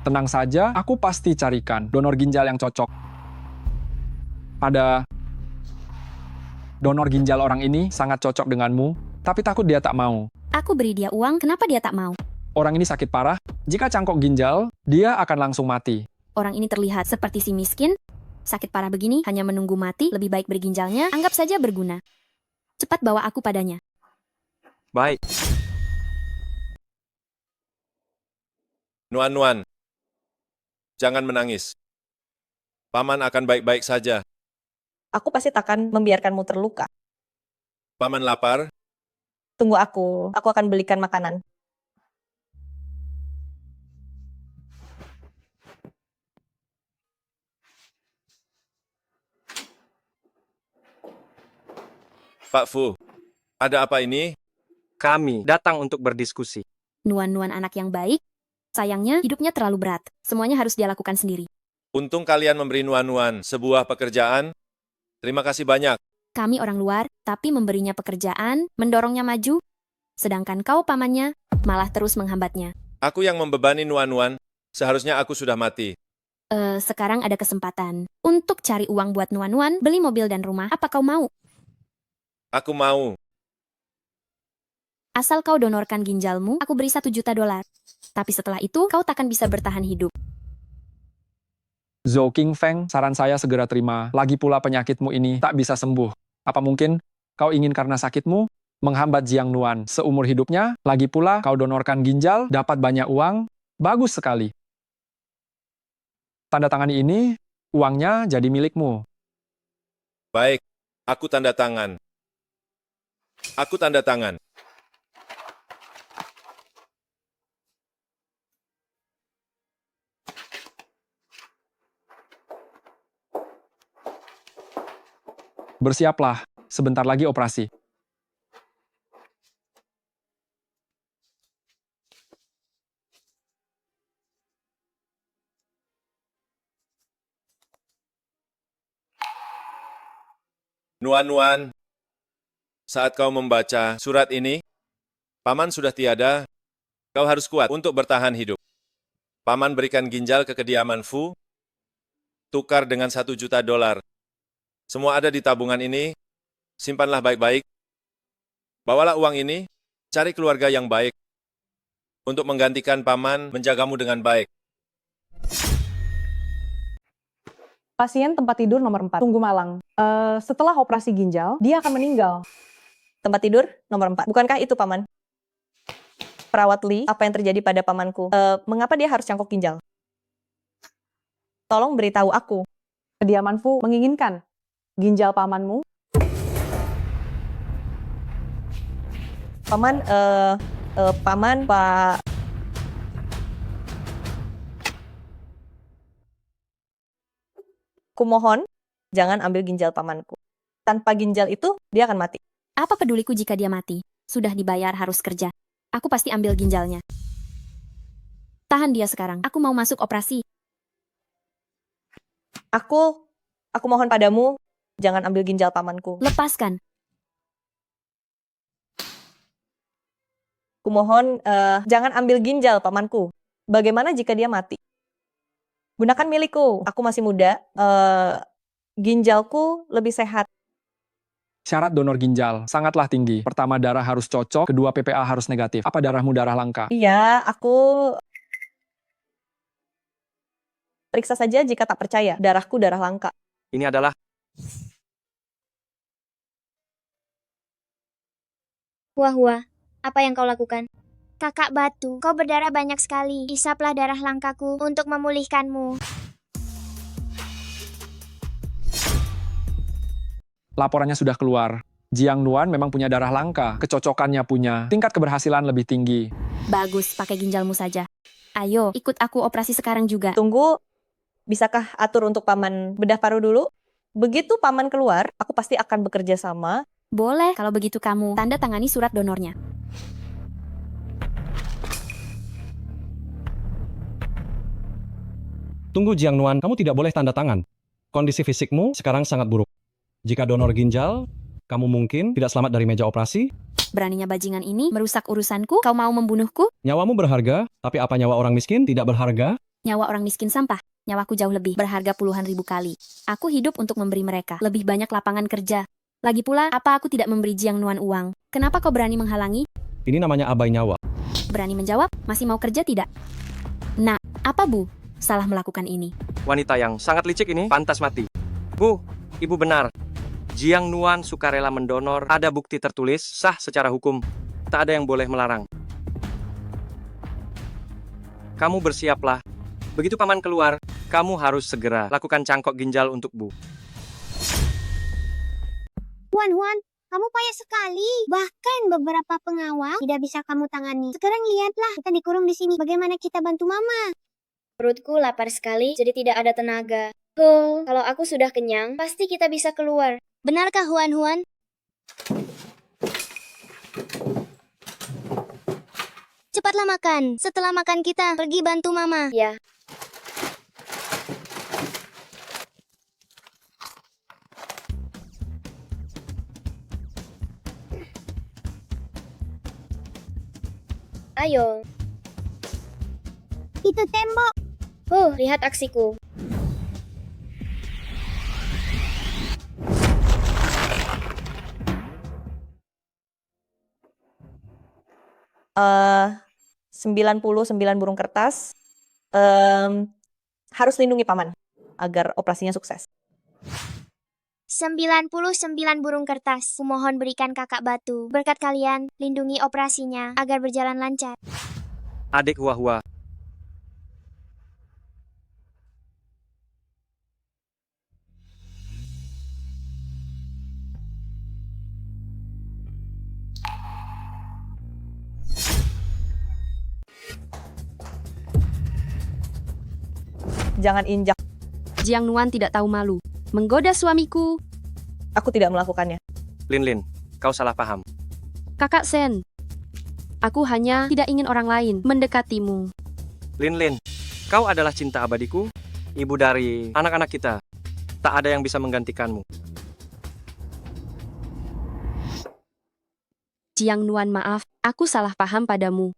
Tenang saja, aku pasti carikan donor ginjal yang cocok. Pada donor ginjal orang ini sangat cocok denganmu, tapi takut dia tak mau. Aku beri dia uang, kenapa dia tak mau? Orang ini sakit parah, jika cangkok ginjal, dia akan langsung mati. Orang ini terlihat seperti si miskin, sakit parah begini, hanya menunggu mati, lebih baik beri ginjalnya, anggap saja berguna. Cepat bawa aku padanya. Baik. Nuan-Nuan, jangan menangis. Paman akan baik-baik saja. Aku pasti takkan membiarkanmu terluka. Paman lapar? Tunggu aku akan belikan makanan. Pak Fu, ada apa ini? Kami datang untuk berdiskusi. Nuan-nuan anak yang baik, sayangnya hidupnya terlalu berat. Semuanya harus dia lakukan sendiri. Untung kalian memberi Nuan-Nuan sebuah pekerjaan. Terima kasih banyak. Kami orang luar, tapi memberinya pekerjaan, mendorongnya maju, sedangkan kau pamannya malah terus menghambatnya. Aku yang membebani Nuan-Nuan, seharusnya aku sudah mati. Sekarang ada kesempatan untuk cari uang buat Nuan-nuan, beli mobil dan rumah. Apa kau mau? Aku mau. Asal kau donorkan ginjalmu, aku beri 1 juta dolar. Tapi setelah itu, kau takkan bisa bertahan hidup. Zhou Qingfeng, saran saya segera terima. Lagi pula penyakitmu ini tak bisa sembuh. Apa mungkin kau ingin karena sakitmu menghambat Jiang Nuan seumur hidupnya? Lagi pula kau donorkan ginjal, dapat banyak uang. Bagus sekali. Tanda tangani ini, uangnya jadi milikmu. Baik, aku tanda tangan. Aku tanda tangan. Bersiaplah, sebentar lagi operasi. Nuan-Nuan, Saat kau membaca surat ini, Paman sudah tiada, kau harus kuat untuk bertahan hidup. Paman berikan ginjal ke kediaman Fu, tukar dengan $1 juta. Semua ada di tabungan ini, simpanlah baik-baik. Bawalah uang ini, cari keluarga yang baik, untuk menggantikan Paman menjagamu dengan baik. Pasien tempat tidur nomor 4, Tunggu Malang. Setelah operasi ginjal, dia akan meninggal. Tempat tidur nomor 4. Bukankah itu, Paman? Perawat Lee, apa yang terjadi pada pamanku? Mengapa dia harus cangkok ginjal? Tolong beritahu aku. Kediaman Fu menginginkan ginjal pamanmu. Paman, Paman, Pak... Kumohon, jangan ambil ginjal pamanku. Tanpa ginjal itu, dia akan mati. Apa peduliku jika dia mati? Sudah dibayar harus kerja. Aku pasti ambil ginjalnya. Tahan dia sekarang. Aku mau masuk operasi. Aku mohon padamu, jangan ambil ginjal pamanku. Lepaskan. Kumohon, jangan ambil ginjal pamanku. Bagaimana jika dia mati? Gunakan milikku. Aku masih muda. Ginjalku lebih sehat. Syarat donor ginjal sangatlah tinggi. Pertama, darah harus cocok. Kedua, PPA harus negatif. Apa darahmu darah langka? Iya, aku... Periksa saja jika tak percaya. Darahku darah langka. Ini adalah... Wah, apa yang kau lakukan? Kakak Batu, kau berdarah banyak sekali. Isaplah darah langkaku untuk memulihkanmu. Laporannya sudah keluar. Jiang Nuan memang punya darah langka. Kecocokannya punya. Tingkat keberhasilan lebih tinggi. Bagus, pakai ginjalmu saja. Ayo, ikut aku operasi sekarang juga. Tunggu, bisakah atur untuk paman bedah paru dulu? Begitu paman keluar, aku pasti akan bekerja sama. Boleh, kalau begitu kamu tanda tangani surat donornya. Tunggu Jiang Nuan, kamu tidak boleh tanda tangan. Kondisi fisikmu sekarang sangat buruk. Jika donor ginjal, kamu mungkin tidak selamat dari meja operasi. Beraninya bajingan ini merusak urusanku? Kau mau membunuhku? Nyawamu berharga, tapi apa nyawa orang miskin tidak berharga? Nyawa orang miskin sampah. Nyawaku jauh lebih berharga puluhan ribu kali. Aku hidup untuk memberi mereka lebih banyak lapangan kerja. Lagi pula, apa aku tidak memberi Jiang Nuan uang? Kenapa kau berani menghalangi? Ini namanya abai nyawa. Berani menjawab? Masih mau kerja tidak? Nah, apa Bu? Salah melakukan ini. Wanita yang sangat licik ini pantas mati. Bu, ibu benar. Jiang Nuan sukarela mendonor, ada bukti tertulis, sah secara hukum. Tak ada yang boleh melarang. Kamu bersiaplah. Begitu paman keluar, kamu harus segera lakukan cangkok ginjal untuk Bu. Wan, kamu payah sekali. Bahkan beberapa pengawal tidak bisa kamu tangani. Sekarang lihatlah, kita dikurung di sini. Bagaimana kita bantu Mama? Perutku lapar sekali, jadi tidak ada tenaga. Oh, kalau aku sudah kenyang, pasti kita bisa keluar. Benarkah Huan? Cepatlah makan. Setelah makan kita pergi bantu Mama. Ya. Ayo. Itu tembok. Lihat aksiku. Eh, 99 burung kertas. Harus lindungi paman agar operasinya sukses. 99 burung kertas. Kumohon berikan Kakak Batu. Berkat kalian, lindungi operasinya agar berjalan lancar. Adik Hua. Jangan injak. Jiang Nuan tidak tahu malu. Menggoda suamiku. Aku tidak melakukannya. Lin, kau salah paham. Kakak Sen. Aku hanya tidak ingin orang lain mendekatimu. Lin, kau adalah cinta abadiku, ibu dari anak-anak kita. Tak ada yang bisa menggantikanmu. Jiang Nuan, maaf, aku salah paham padamu.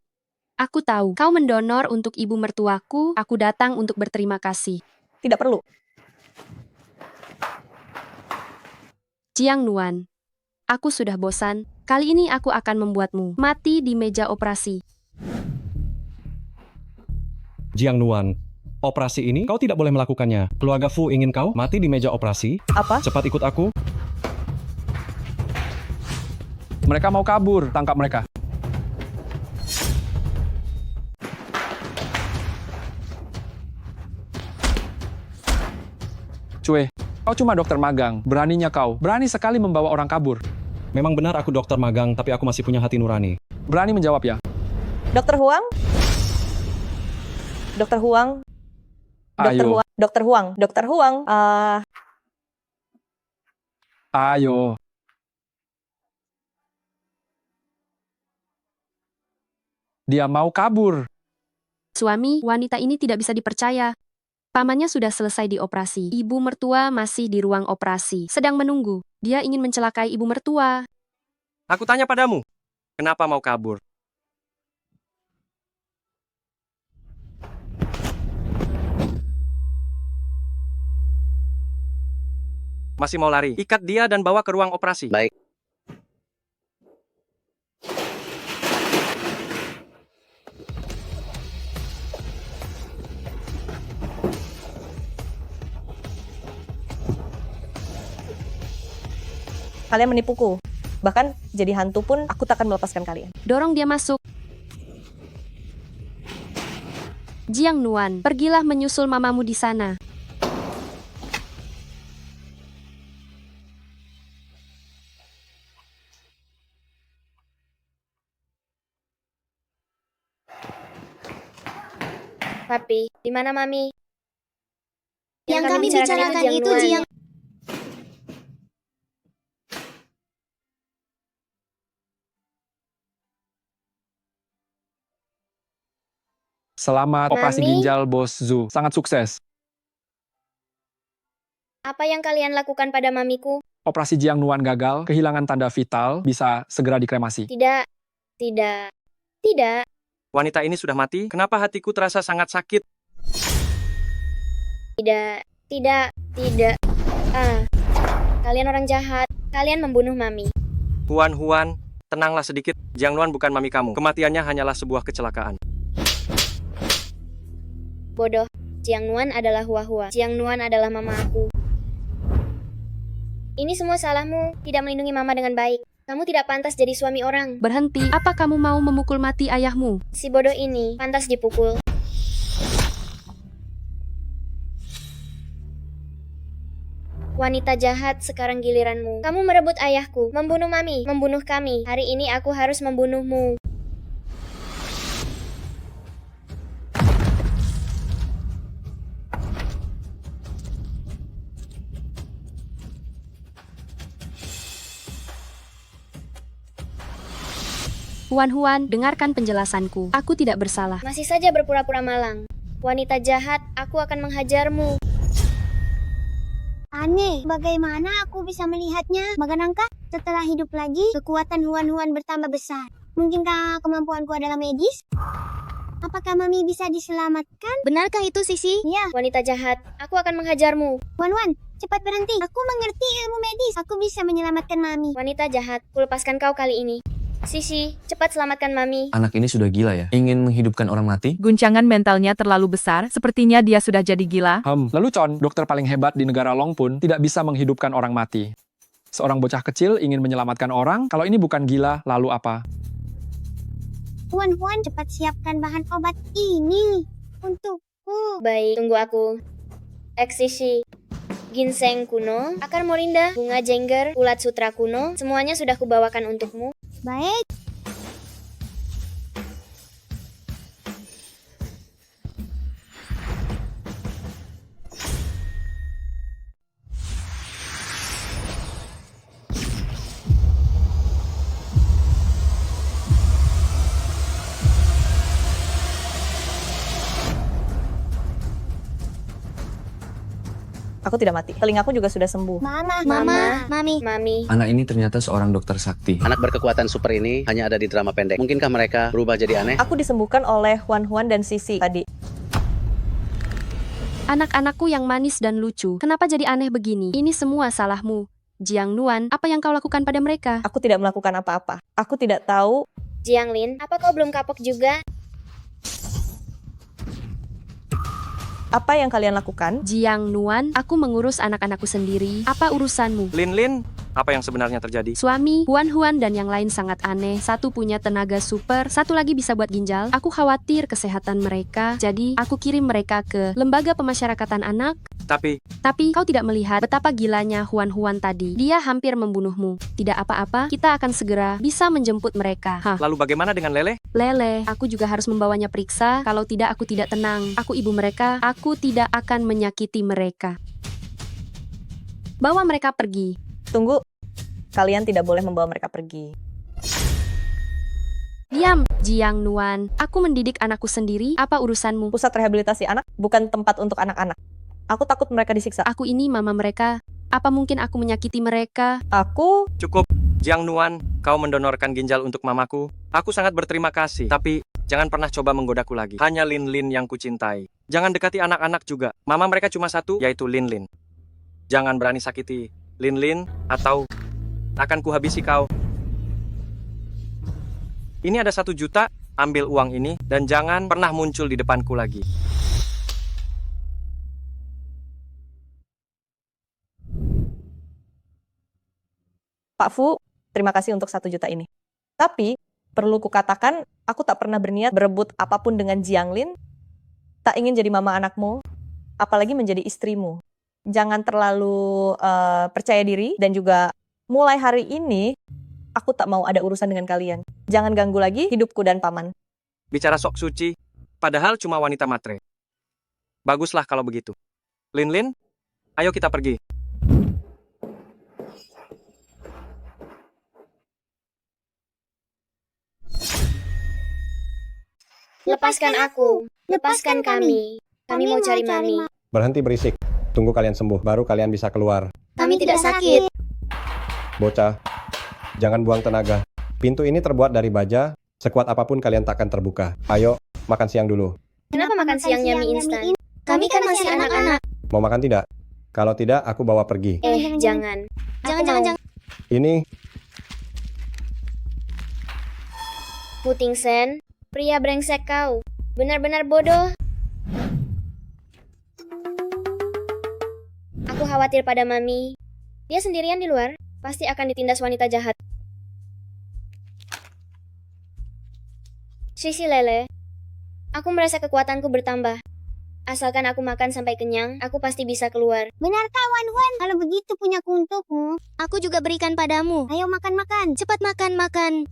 Aku tahu kau mendonor untuk ibu mertuaku, aku datang untuk berterima kasih. Tidak perlu. Jiang Nuan, aku sudah bosan, kali ini aku akan membuatmu mati di meja operasi. Jiang Nuan, operasi ini kau tidak boleh melakukannya. Keluarga Fu ingin kau mati di meja operasi. Apa? Cepat ikut aku. Mereka mau kabur, tangkap mereka. Cue, kau cuma dokter magang. Beraninya kau, berani sekali membawa orang kabur. Memang benar aku dokter magang, tapi aku masih punya hati nurani. Berani menjawab ya? Dokter Huang? Dokter Huang? Dokter Ayo. Huang? Dokter Huang? Dokter Huang? Ayo. Dia mau kabur. Suami, wanita ini tidak bisa dipercaya. Pamannya sudah selesai dioperasi. Ibu mertua masih di ruang operasi, sedang menunggu. Dia ingin mencelakai ibu mertua. Aku tanya padamu, kenapa mau kabur? Masih mau lari? Ikat dia dan bawa ke ruang operasi. Baik. Kalian menipuku. Bahkan jadi hantu pun aku tak akan melepaskan kalian. Dorong dia masuk. Jiang Nuan, pergilah menyusul mamamu di sana. Papi, di mana Mami? Yang kami bicarakan itu Jiang. Selamat operasi Mami? ginjal Bos Zhu. Sangat sukses. Apa yang kalian lakukan pada mamiku? Operasi Jiang Nuan gagal, kehilangan tanda vital, bisa segera dikremasi. Tidak, tidak, tidak. Wanita ini sudah mati, kenapa hatiku terasa sangat sakit? Tidak, tidak, tidak. Kalian orang jahat. Kalian membunuh Mami. Huan, tenanglah sedikit. Jiang Nuan bukan mami kamu. Kematiannya hanyalah sebuah kecelakaan. Bodoh. Jiang Nuan adalah Hua-Hua. Jiang Nuan adalah mama aku. Ini semua salahmu. Tidak melindungi mama dengan baik. Kamu tidak pantas jadi suami orang. Berhenti, apa kamu mau memukul mati ayahmu? Si bodoh ini pantas dipukul. Wanita jahat, sekarang giliranmu. Kamu merebut ayahku, membunuh Mami, membunuh kami. Hari ini aku harus membunuhmu. Huan, dengarkan penjelasanku. Aku tidak bersalah. Masih saja berpura-pura malang. Wanita jahat, aku akan menghajarmu. Aneh, bagaimana aku bisa melihatnya? Bagaimanakah setelah hidup lagi, kekuatan Huan bertambah besar? Mungkinkah kemampuanku adalah medis? Apakah Mami bisa diselamatkan? Benarkah itu, Sisi? Ya. Wanita jahat, aku akan menghajarmu. Wan, cepat berhenti. Aku mengerti ilmu medis. Aku bisa menyelamatkan Mami. Wanita jahat, kulepaskan kau kali ini. Sisi, cepat selamatkan Mami. Anak ini sudah gila ya? Ingin menghidupkan orang mati? Guncangan mentalnya terlalu besar, sepertinya dia sudah jadi gila. Lelucon, dokter paling hebat di negara Long pun tidak bisa menghidupkan orang mati. Seorang bocah kecil ingin menyelamatkan orang, kalau ini bukan gila, lalu apa? Huan, cepat siapkan bahan obat ini untukku. Baik, tunggu aku. Eksisi. Ginseng kuno, akar morinda, bunga jengger, ulat sutra kuno, semuanya sudah kubawakan untukmu. Baik. Aku tidak mati. Telingaku juga sudah sembuh. Mami. Anak ini ternyata seorang dokter sakti. Anak berkekuatan super ini hanya ada di drama pendek. Mungkinkah mereka berubah jadi aneh? Aku disembuhkan oleh Huan dan Sisi tadi. Anak-anakku yang manis dan lucu, kenapa jadi aneh begini? Ini semua salahmu. Jiang Nuan, apa yang kau lakukan pada mereka? Aku tidak melakukan apa-apa. Aku tidak tahu. Jianglin, apa kau belum kapok juga? Apa yang kalian lakukan? Jiang Nuan, aku mengurus anak-anakku sendiri. Apa urusanmu? Lin, apa yang sebenarnya terjadi? Suami, Huan dan yang lain sangat aneh. Satu punya tenaga super, satu lagi bisa buat ginjal. Aku khawatir kesehatan mereka, jadi aku kirim mereka ke lembaga pemasyarakatan anak. Tapi kau tidak melihat betapa gilanya Huan tadi. Dia hampir membunuhmu. Tidak apa-apa, kita akan segera bisa menjemput mereka. Lalu bagaimana dengan Lele? Lele, aku juga harus membawanya periksa. Kalau tidak, aku tidak tenang. Aku ibu mereka, aku tidak akan menyakiti mereka. Bawa mereka pergi. Tunggu, kalian tidak boleh membawa mereka pergi. Diam, Jiang Nuan. Aku mendidik anakku sendiri, apa urusanmu? Pusat rehabilitasi anak bukan tempat untuk anak-anak. Aku takut mereka disiksa. Aku ini mama mereka. Apa mungkin aku menyakiti mereka? Cukup, Jiang Nuan, kau mendonorkan ginjal untuk mamaku. Aku sangat berterima kasih, tapi jangan pernah coba menggodaku lagi. Hanya Lin yang kucintai. Jangan dekati anak-anak juga. Mama mereka cuma satu, yaitu Lin. Jangan berani sakiti Lin atau akan kuhabisi kau. Ini ada 1 juta, ambil uang ini, dan jangan pernah muncul di depanku lagi. Pak Fu, terima kasih untuk 1 juta ini. Tapi, perlu kukatakan, aku tak pernah berniat berebut apapun dengan Jianglin. Tak ingin jadi mama anakmu, apalagi menjadi istrimu. Jangan terlalu percaya diri, dan juga mulai hari ini, aku tak mau ada urusan dengan kalian. Jangan ganggu lagi hidupku dan paman. Bicara sok suci, padahal cuma wanita matre. Baguslah kalau begitu. Lin, ayo kita pergi. Lepaskan aku. Lepaskan kami. Kami mau cari Mami. Berhenti berisik. Tunggu kalian sembuh, baru kalian bisa keluar. Kami tidak sakit. Bocah, jangan buang tenaga. Pintu ini terbuat dari baja, sekuat apapun kalian takkan terbuka. Ayo, makan siang dulu. Kenapa makan siangnya mie instan? Kami kan masih anak-anak. Mau makan tidak? Kalau tidak, aku bawa pergi. Jangan. Jangan. Ini, Puting Sen, pria brengsek kau. Benar-benar bodoh. Aku khawatir pada Mami. Dia sendirian di luar, pasti akan ditindas wanita jahat. Sisi Lele, aku merasa kekuatanku bertambah. Asalkan aku makan sampai kenyang, aku pasti bisa keluar. Benarkah Wan? Kalau begitu punyaku untukmu. Aku juga berikan padamu. Ayo makan. Cepat makan.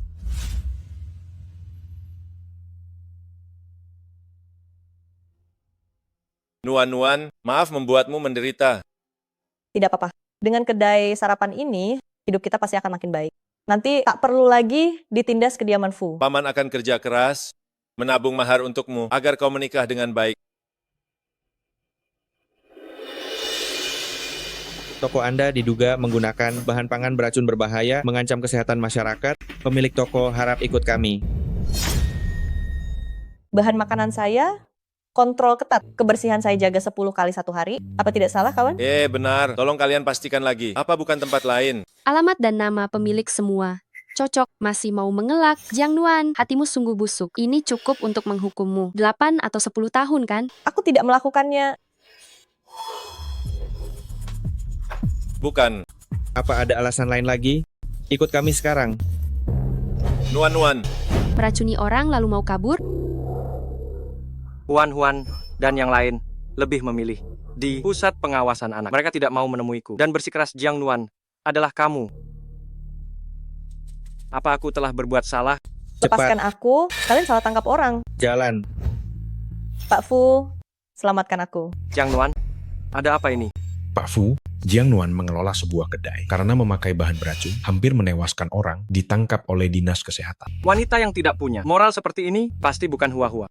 Nuan, maaf membuatmu menderita. Tidak apa-apa. Dengan kedai sarapan ini, hidup kita pasti akan makin baik. Nanti tak perlu lagi ditindas kediaman Fu. Paman akan kerja keras, menabung mahar untukmu, agar kau menikah dengan baik. Toko Anda diduga menggunakan bahan pangan beracun berbahaya, mengancam kesehatan masyarakat. Pemilik toko harap ikut kami. Bahan makanan saya, kontrol ketat. Kebersihan saya jaga 10 kali 1 hari. Apa tidak salah, kawan? Benar. Tolong kalian pastikan lagi. Apa bukan tempat lain? Alamat dan nama pemilik semua. Cocok, masih mau mengelak. Jiang Nuan, hatimu sungguh busuk. Ini cukup untuk menghukummu. 8 atau 10 tahun kan? Aku tidak melakukannya. Bukan. Apa ada alasan lain lagi? Ikut kami sekarang. Nuan. Meracuni orang lalu mau kabur? Huan dan yang lain lebih memilih di pusat pengawasan anak. Mereka tidak mau menemuiku dan bersikeras Jiang Nuan adalah kamu. Apa aku telah berbuat salah? Lepaskan aku, kalian salah tangkap orang. Jalan. Pak Fu, selamatkan aku. Jiang Nuan, ada apa ini? Pak Fu, Jiang Nuan mengelola sebuah kedai. Karena memakai bahan beracun, hampir menewaskan orang, ditangkap oleh dinas kesehatan. Wanita yang tidak punya moral seperti ini pasti bukan hua-hua.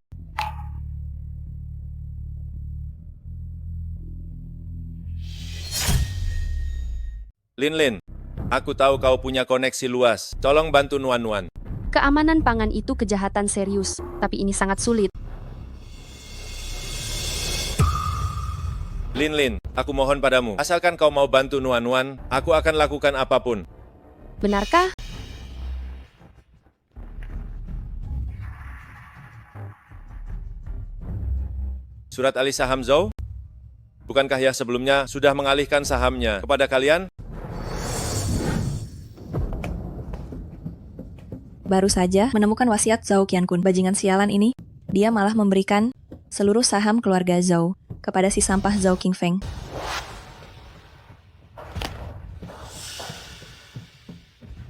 Lin, aku tahu kau punya koneksi luas. Tolong bantu Nuan. Keamanan pangan itu kejahatan serius, tapi ini sangat sulit. Lin, aku mohon padamu. Asalkan kau mau bantu Nuan, aku akan lakukan apapun. Benarkah? Surat alih saham Zhou? Bukankah Yah sebelumnya sudah mengalihkan sahamnya kepada kalian? Baru saja menemukan wasiat Zhao Qiankun. Bajingan sialan ini, dia malah memberikan seluruh saham keluarga Zhao kepada si sampah Zhao Qingfeng.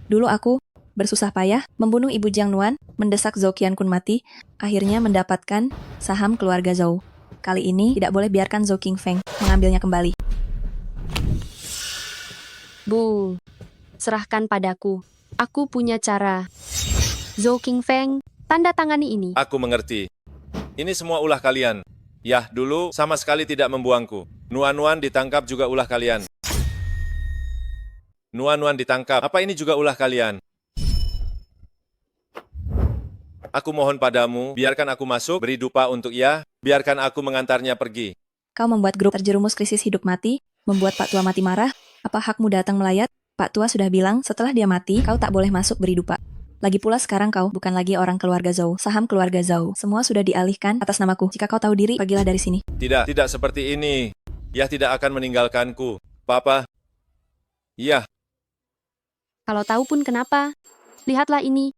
Dulu aku bersusah payah membunuh Ibu Jiang Nuan, mendesak Zhao Qiankun mati, akhirnya mendapatkan saham keluarga Zhao. Kali ini tidak boleh biarkan Zhao Qingfeng mengambilnya kembali. Bu, serahkan padaku. Aku punya cara. Zhao Qingfeng, tanda tangani ini. Aku mengerti. Ini semua ulah kalian. Yah dulu sama sekali tidak membuangku. Nuan ditangkap juga ulah kalian. Nuan ditangkap. Apa ini juga ulah kalian? Aku mohon padamu, biarkan aku masuk, beri dupa untuk Yah, biarkan aku mengantarnya pergi. Kau membuat grup terjerumus krisis hidup mati, membuat Pak Tua mati marah, apa hakmu datang melayat? Pak Tua sudah bilang setelah dia mati, kau tak boleh masuk beri dupa. Lagi pula sekarang kau bukan lagi orang keluarga Zhao, saham keluarga Zhao, semua sudah dialihkan atas namaku. Jika kau tahu diri, pergilah dari sini. Tidak seperti ini. Yah tidak akan meninggalkanku. Papa. Yah. Kalau tahu pun kenapa? Lihatlah ini.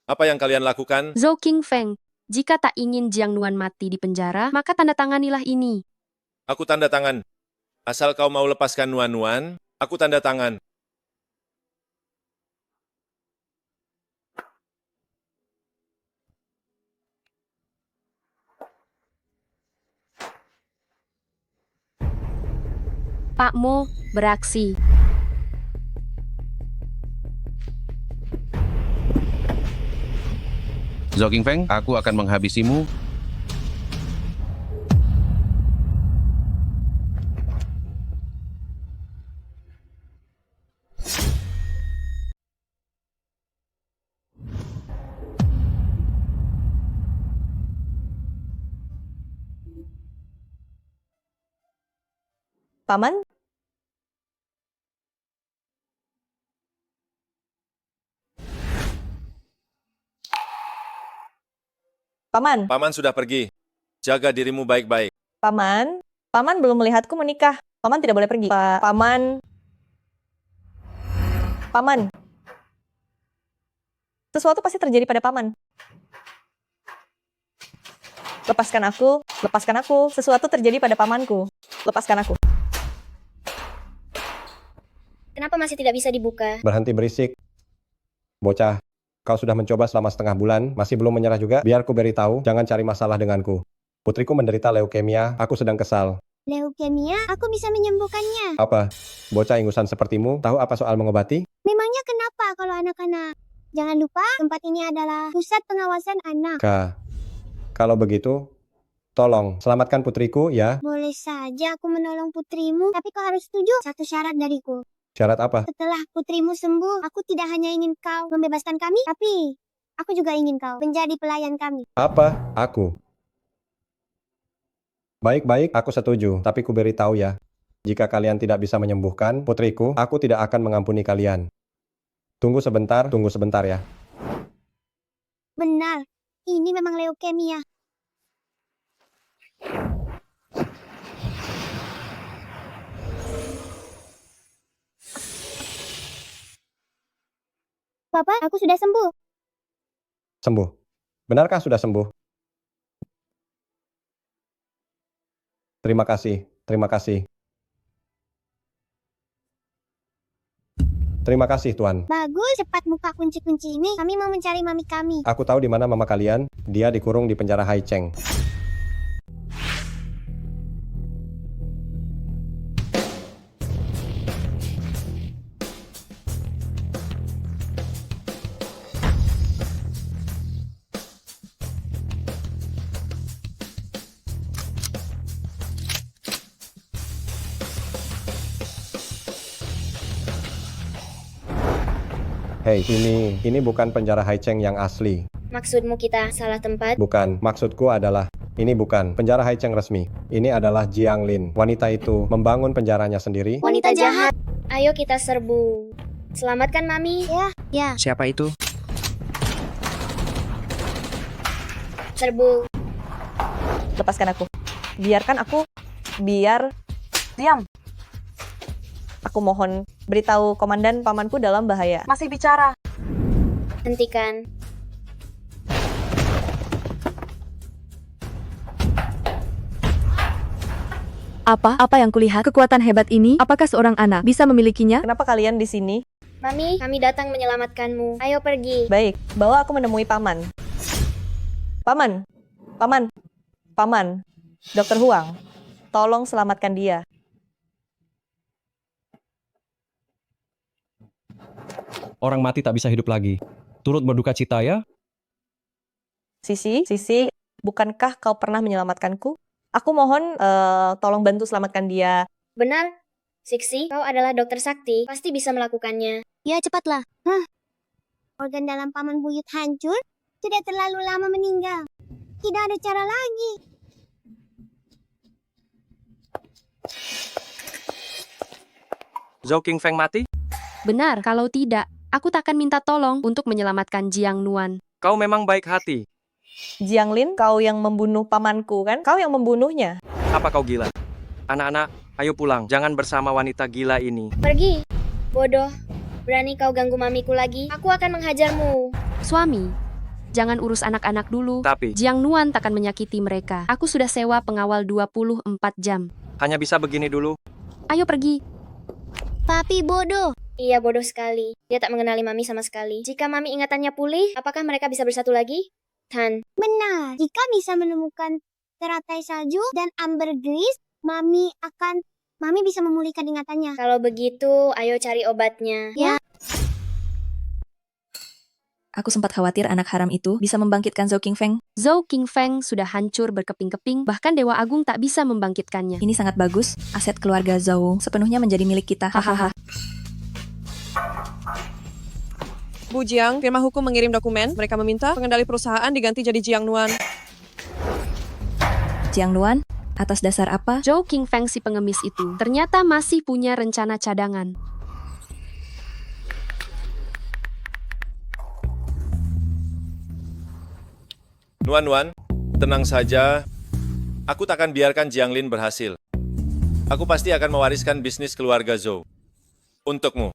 Apa yang kalian lakukan? Zhao Qingfeng, jika tak ingin Jiang Nuan mati di penjara, maka tanda tanganilah ini. Aku tanda tangan. Asal kau mau lepaskan Nuan, aku tanda tangan. Pak Mo, beraksi. Zhao Qingfeng, aku akan menghabisimu. Paman? Paman sudah pergi. Jaga dirimu baik-baik. Paman belum melihatku menikah. Paman tidak boleh pergi. Paman. Sesuatu pasti terjadi pada paman. Lepaskan aku. Sesuatu terjadi pada pamanku. Lepaskan aku. Kenapa masih tidak bisa dibuka? Berhenti berisik. Bocah, kau sudah mencoba selama setengah bulan, masih belum menyerah juga? Biar ku beritahu, jangan cari masalah denganku. Putriku menderita leukemia, aku sedang kesal. Leukemia? Aku bisa menyembuhkannya. Apa? Bocah ingusan sepertimu, tahu apa soal mengobati? Memangnya kenapa kalau anak-anak? Jangan lupa, tempat ini adalah pusat pengawasan anak. Kalau begitu, tolong selamatkan putriku ya. Boleh saja aku menolong putrimu, tapi kau harus setuju satu syarat dariku. Syarat apa? Setelah putrimu sembuh, aku tidak hanya ingin kau membebaskan kami, tapi aku juga ingin kau menjadi pelayan kami. Apa? Aku? Baik-baik, aku setuju. Tapi ku beritahu ya, jika kalian tidak bisa menyembuhkan putriku, aku tidak akan mengampuni kalian. Tunggu sebentar ya. Benar, ini memang leukemia. Papa, aku sudah sembuh. Sembuh? Benarkah sudah sembuh? Terima kasih. Terima kasih, Tuan. Bagus, cepat buka kunci-kunci ini. Kami mau mencari mami kami. Aku tahu di mana mama kalian. Dia dikurung di penjara Haicheng. Hei, ini bukan penjara Haicheng yang asli. Maksudmu kita salah tempat? Bukan, maksudku adalah ini bukan penjara Haicheng resmi. Ini adalah Jianglin. Wanita itu membangun penjaranya sendiri. Wanita jahat. Ayo kita serbu. Selamatkan Mami. Ya. Siapa itu? Serbu. Lepaskan aku. Biarkan aku. Diam. Aku mohon, beritahu komandan pamanku dalam bahaya. Masih bicara. Hentikan. Apa yang kulihat? Kekuatan hebat ini, apakah seorang anak bisa memilikinya? Kenapa kalian di sini? Mami, kami datang menyelamatkanmu. Ayo pergi. Baik, bawa aku menemui paman. Paman. Dokter Huang, tolong selamatkan dia. Orang mati tak bisa hidup lagi. Turut berduka cita ya? Sisi, bukankah kau pernah menyelamatkanku? Aku mohon, tolong bantu selamatkan dia. Benar. Siksi, kau adalah dokter sakti. Pasti bisa melakukannya. Ya, cepatlah. Organ dalam Paman Buyut hancur. Sudah terlalu lama meninggal. Tidak ada cara lagi. Zhou Qingfeng mati? Benar, kalau tidak, aku takkan minta tolong untuk menyelamatkan Jiang Nuan. Kau memang baik hati. Jianglin, kau yang membunuh pamanku kan? Kau yang membunuhnya. Apa kau gila? Anak-anak, ayo pulang. Jangan bersama wanita gila ini. Pergi. Bodoh. Berani kau ganggu mamiku lagi? Aku akan menghajarmu. Suami, jangan urus anak-anak dulu. Tapi, Jiang Nuan takkan menyakiti mereka. Aku sudah sewa pengawal 24 jam. hanya bisa begini dulu. Ayo pergi. Papi bodoh. Iya, bodoh sekali. Dia tak mengenali Mami sama sekali. Jika Mami ingatannya pulih, apakah mereka bisa bersatu lagi? Tan. Benar. Jika bisa menemukan teratai salju dan ambergris, Mami bisa memulihkan ingatannya. Kalau begitu, ayo cari obatnya. Ya. Aku sempat khawatir anak haram itu bisa membangkitkan Zhou Qingfeng. Zhou Qingfeng sudah hancur berkeping-keping, bahkan Dewa Agung tak bisa membangkitkannya. Ini sangat bagus. Aset keluarga Zhou sepenuhnya menjadi milik kita. Hahaha. Bu Jiang, firma hukum mengirim dokumen. Mereka meminta pengendali perusahaan diganti jadi Jiang Nuan. Jiang Nuan, atas dasar apa? Zhou Qingfeng si pengemis itu ternyata masih punya rencana cadangan. Nuan, tenang saja. Aku takkan biarkan Jianglin berhasil. Aku pasti akan mewariskan bisnis keluarga Zhou. Untukmu.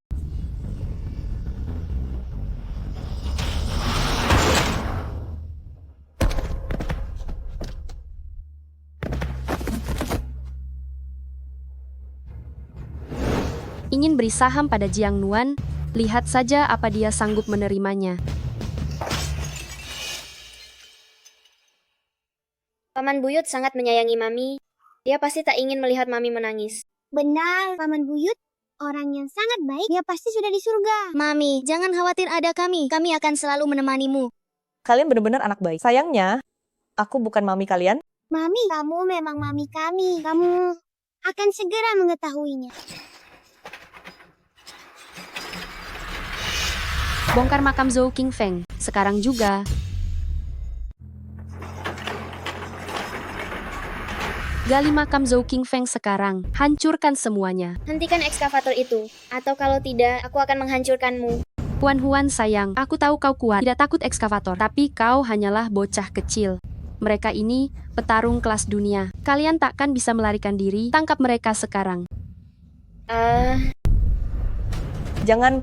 Ingin beri saham pada Jiang Nuan, lihat saja apa dia sanggup menerimanya. Paman Buyut sangat menyayangi Mami. Dia pasti tak ingin melihat Mami menangis. Benar, Paman Buyut. Orang yang sangat baik, dia pasti sudah di surga. Mami, jangan khawatir ada kami. Kami akan selalu menemanimu. Kalian benar-benar anak baik. Sayangnya, aku bukan mami kalian. Mami, kamu memang mami kami. Kamu akan segera mengetahuinya. Bongkar makam Zhou Qingfeng. Sekarang juga. Gali makam Zhou Qingfeng sekarang. Hancurkan semuanya. Hentikan ekskavator itu. Atau kalau tidak, aku akan menghancurkanmu. Puan Huan sayang, aku tahu kau kuat, tidak takut ekskavator. Tapi kau hanyalah bocah kecil. Mereka ini petarung kelas dunia. Kalian takkan bisa melarikan diri. Tangkap mereka sekarang. Jangan,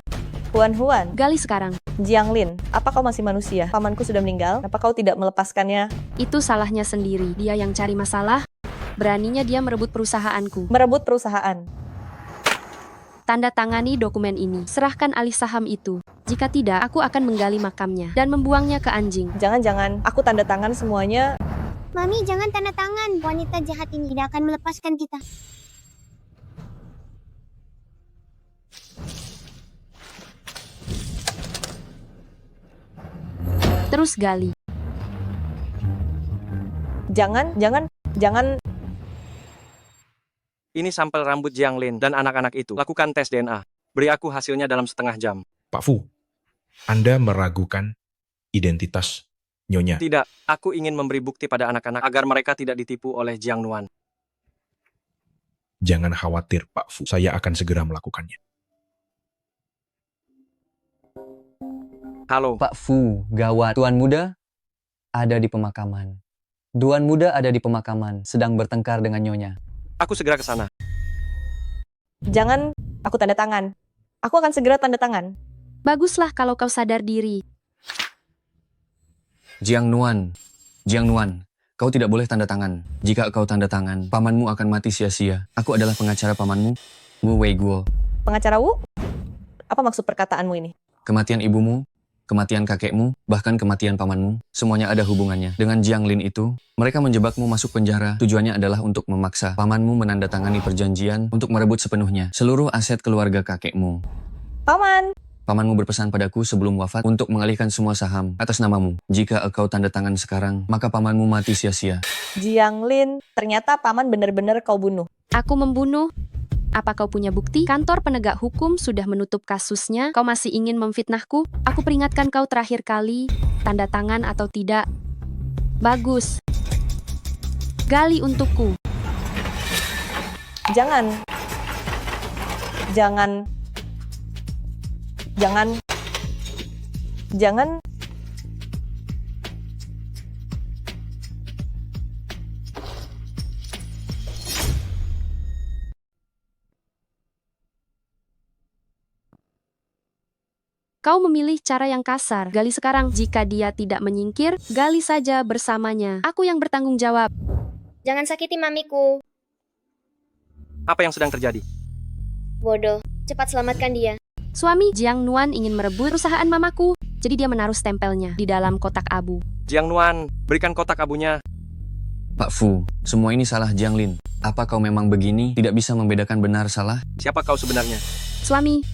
Huan. Gali sekarang. Jianglin, apa kau masih manusia? Pamanku sudah meninggal. Apa kau tidak melepaskannya? Itu salahnya sendiri. Dia yang cari masalah. Beraninya dia merebut perusahaanku. Merebut perusahaan. Tanda tangani dokumen ini. Serahkan alih saham itu. Jika tidak, aku akan menggali makamnya dan membuangnya ke anjing. Jangan. Aku tanda tangan semuanya. Mami, jangan tanda tangan. Wanita jahat ini tidak akan melepaskan kita. Terus gali. Jangan. Ini sampel rambut Jianglin dan anak-anak itu. Lakukan tes DNA. Beri aku hasilnya dalam setengah jam. Pak Fu, Anda meragukan identitas Nyonya. Tidak, aku ingin memberi bukti pada anak-anak agar mereka tidak ditipu oleh Jiang Nuan. Jangan khawatir, Pak Fu. Saya akan segera melakukannya. Halo. Pak Fu, gawat. Tuan Muda ada di pemakaman. Tuan Muda ada di pemakaman, sedang bertengkar dengan Nyonya. Aku segera ke sana. Jangan aku tanda tangan. Aku akan segera tanda tangan. Baguslah kalau kau sadar diri. Jiang Nuan, kau tidak boleh tanda tangan. Jika kau tanda tangan, pamanmu akan mati sia-sia. Aku adalah pengacara pamanmu, Wu Weiguo. Pengacara Wu? Apa maksud perkataanmu ini? Kematian ibumu, kematian kakekmu, bahkan kematian pamanmu, semuanya ada hubungannya. Dengan Jiang Lin itu, mereka menjebakmu masuk penjara. Tujuannya adalah untuk memaksa pamanmu menandatangani perjanjian untuk merebut sepenuhnya seluruh aset keluarga kakekmu. Paman! Pamanmu berpesan padaku sebelum wafat untuk mengalihkan semua saham atas namamu. Jika engkau tanda tangan sekarang, maka pamanmu mati sia-sia. Jiang Lin, ternyata paman benar-benar kau bunuh. Aku membunuh? Apa kau punya bukti? Kantor penegak hukum sudah menutup kasusnya. Kau masih ingin memfitnahku? Aku peringatkan kau terakhir kali. Tanda tangan atau tidak? Bagus. Gali untukku. Jangan. Kau memilih cara yang kasar. Gali sekarang. Jika dia tidak menyingkir, gali saja bersamanya. Aku yang bertanggung jawab. Jangan sakiti mamiku. Apa yang sedang terjadi? Bodoh. Cepat selamatkan dia. Suami Jiang Nuan ingin merebut perusahaan mamaku, jadi dia menaruh stempelnya di dalam kotak abu. Jiang Nuan, berikan kotak abunya. Pak Fu, semua ini salah Jiang Lin. Apa kau memang begini? Tidak bisa membedakan benar salah? Siapa kau sebenarnya? Suami,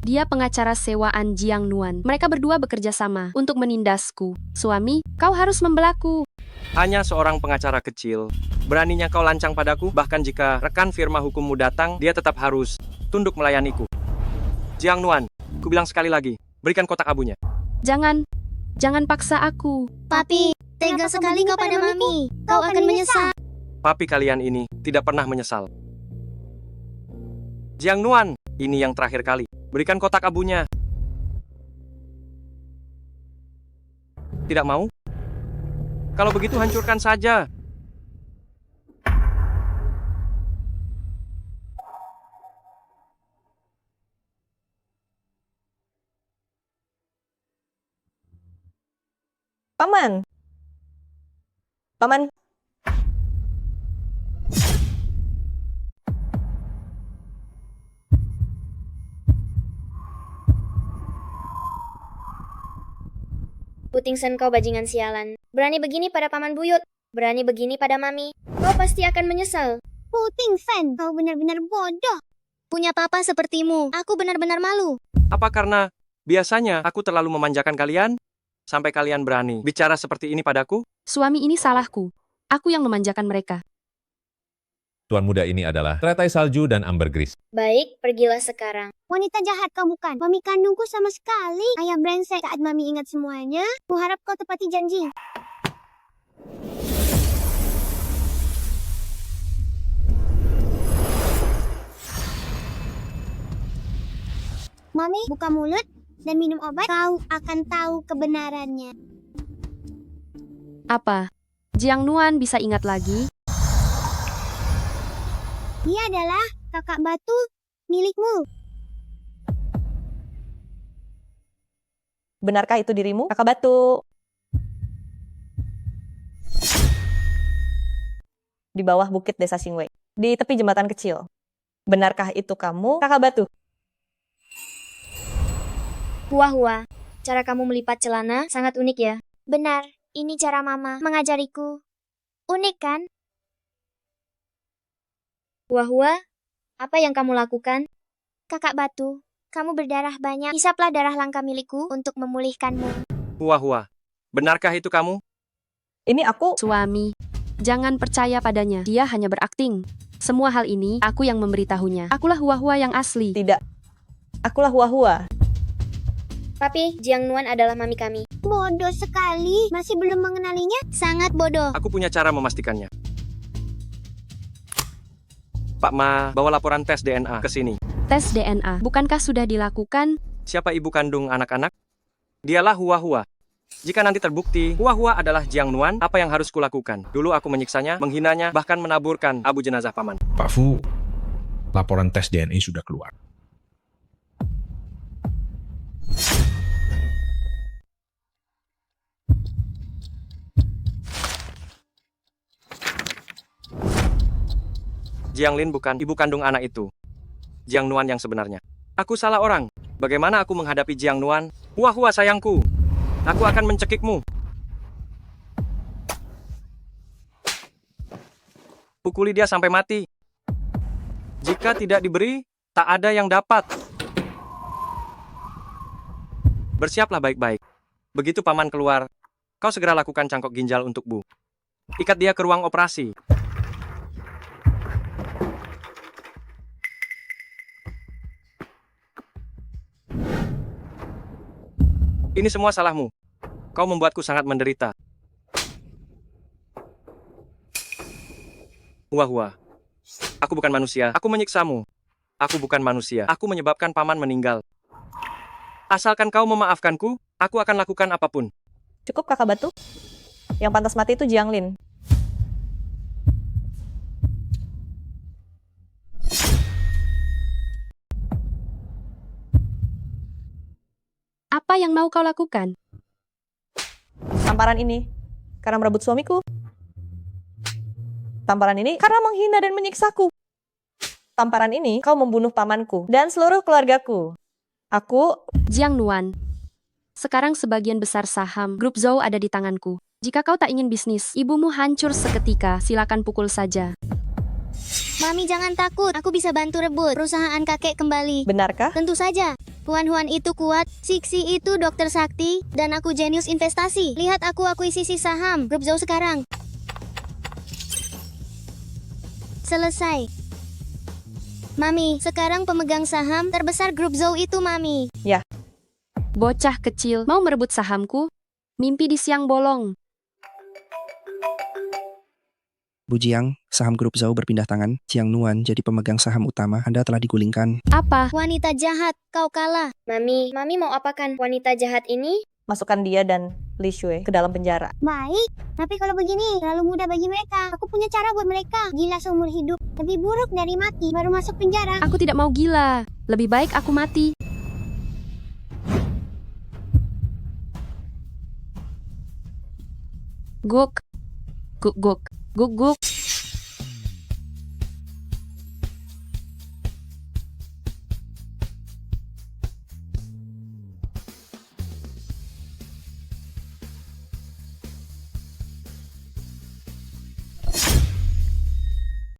dia pengacara sewaan Jiang Nuan. Mereka berdua bekerja sama untuk menindasku. Suami, kau harus membelaku. Hanya seorang pengacara kecil. Beraninya kau lancang padaku, bahkan jika rekan firma hukummu datang, dia tetap harus tunduk melayaniku. Jiang Nuan, ku bilang sekali lagi, berikan kotak abunya. Jangan paksa aku. Papi, tega sekali kau pada mami. Kau akan menyesal. Papi kalian ini tidak pernah menyesal. Jiang Nuan, ini yang terakhir kali. Berikan kotak abunya. Tidak mau? Kalau begitu hancurkan saja. Paman. Putingsen kau bajingan sialan. Berani begini pada paman buyut. Berani begini pada mami. Kau pasti akan menyesal. Putingsen, kau benar-benar bodoh. Punya papa sepertimu, aku benar-benar malu. Apa karena biasanya aku terlalu memanjakan kalian? Sampai kalian berani bicara seperti ini padaku? Suami ini salahku. Aku yang memanjakan mereka. Tuan muda ini adalah teratai salju dan ambergris. Baik, pergilah sekarang. Wanita jahat kau bukan. Mami kandungku sama sekali. Ayah brengsek. Saat mami ingat semuanya, kuharap kau tepati janji. Mami, buka mulut dan minum obat. Kau akan tahu kebenarannya. Apa? Jiang Nuan bisa ingat lagi? Dia adalah kakak batu milikmu. Benarkah itu dirimu, kakak batu? Di bawah bukit desa Xingwei, di tepi jembatan kecil. Benarkah itu kamu, kakak batu? Hua-hua, cara kamu melipat celana sangat unik ya. Benar, ini cara mama mengajariku. Unik kan? Hua-hua, apa yang kamu lakukan? Kakak batu, kamu berdarah banyak. Hisaplah darah langka milikku untuk memulihkanmu. Hua-hua, benarkah itu kamu? Ini aku. Suami, jangan percaya padanya. Dia hanya berakting. Semua hal ini, aku yang memberitahunya. Akulah Hua-hua yang asli. Tidak. Akulah Hua-hua. Papi, Jiang Nuan adalah mami kami. Bodoh sekali. Masih belum mengenalinya? Sangat bodoh. Aku punya cara memastikannya. Pak Ma, bawa laporan tes DNA ke sini. Tes DNA, bukankah sudah dilakukan? Siapa ibu kandung anak-anak? Dialah Hua Hua. Jika nanti terbukti, Hua Hua adalah Jiang Nuan, apa yang harus kulakukan? Dulu aku menyiksanya, menghinanya, bahkan menaburkan abu jenazah paman. Pak Fu, laporan tes DNA sudah keluar. Jiang Lin bukan ibu kandung anak itu. Jiang Nuan yang sebenarnya. Aku salah orang. Bagaimana aku menghadapi Jiang Nuan? Hua Hua sayangku. Aku akan mencekikmu. Pukuli dia sampai mati. Jika tidak diberi, tak ada yang dapat. Bersiaplah baik-baik. Begitu paman keluar, kau segera lakukan cangkok ginjal untuk Bu. Ikat dia ke ruang operasi. Ini semua salahmu. Kau membuatku sangat menderita. Hua Hua. Aku bukan manusia. Aku menyiksamu. Aku bukan manusia. Aku menyebabkan paman meninggal. Asalkan kau memaafkanku, aku akan lakukan apapun. Cukup kakak batu? Yang pantas mati itu Jiang Lin. Apa yang mau kau lakukan? Tamparan ini karena merebut suamiku. Tamparan ini karena menghina dan menyiksaku. Tamparan ini kau membunuh pamanku dan seluruh keluargaku. Aku Jiang Nuan. Sekarang sebagian besar saham grup Zhou ada di tanganku. Jika kau tak ingin bisnis ibumu hancur seketika, silakan pukul saja. Mami jangan takut. Aku bisa bantu rebut perusahaan kakek kembali. Benarkah? Tentu saja. Huan itu kuat, Siksi itu dokter sakti, dan aku jenius investasi. Lihat aku akuisisi saham grup Zhou sekarang. Selesai. Mami, sekarang pemegang saham terbesar grup Zhou itu Mami. Ya. Bocah kecil, mau merebut sahamku? Mimpi di siang bolong. Bu Jiang, saham grup Zhou berpindah tangan. Jiang Nuan jadi pemegang saham utama. Anda telah digulingkan. Apa? Wanita jahat, kau kalah. Mami mau apakan wanita jahat ini? Masukkan dia dan Li Shui ke dalam penjara. Baik, tapi kalau begini terlalu mudah bagi mereka. Aku punya cara buat mereka. Gila seumur hidup. Lebih buruk dari mati, baru masuk penjara. Aku tidak mau gila. Lebih baik aku mati. Guk. Guk guk. Guk guk.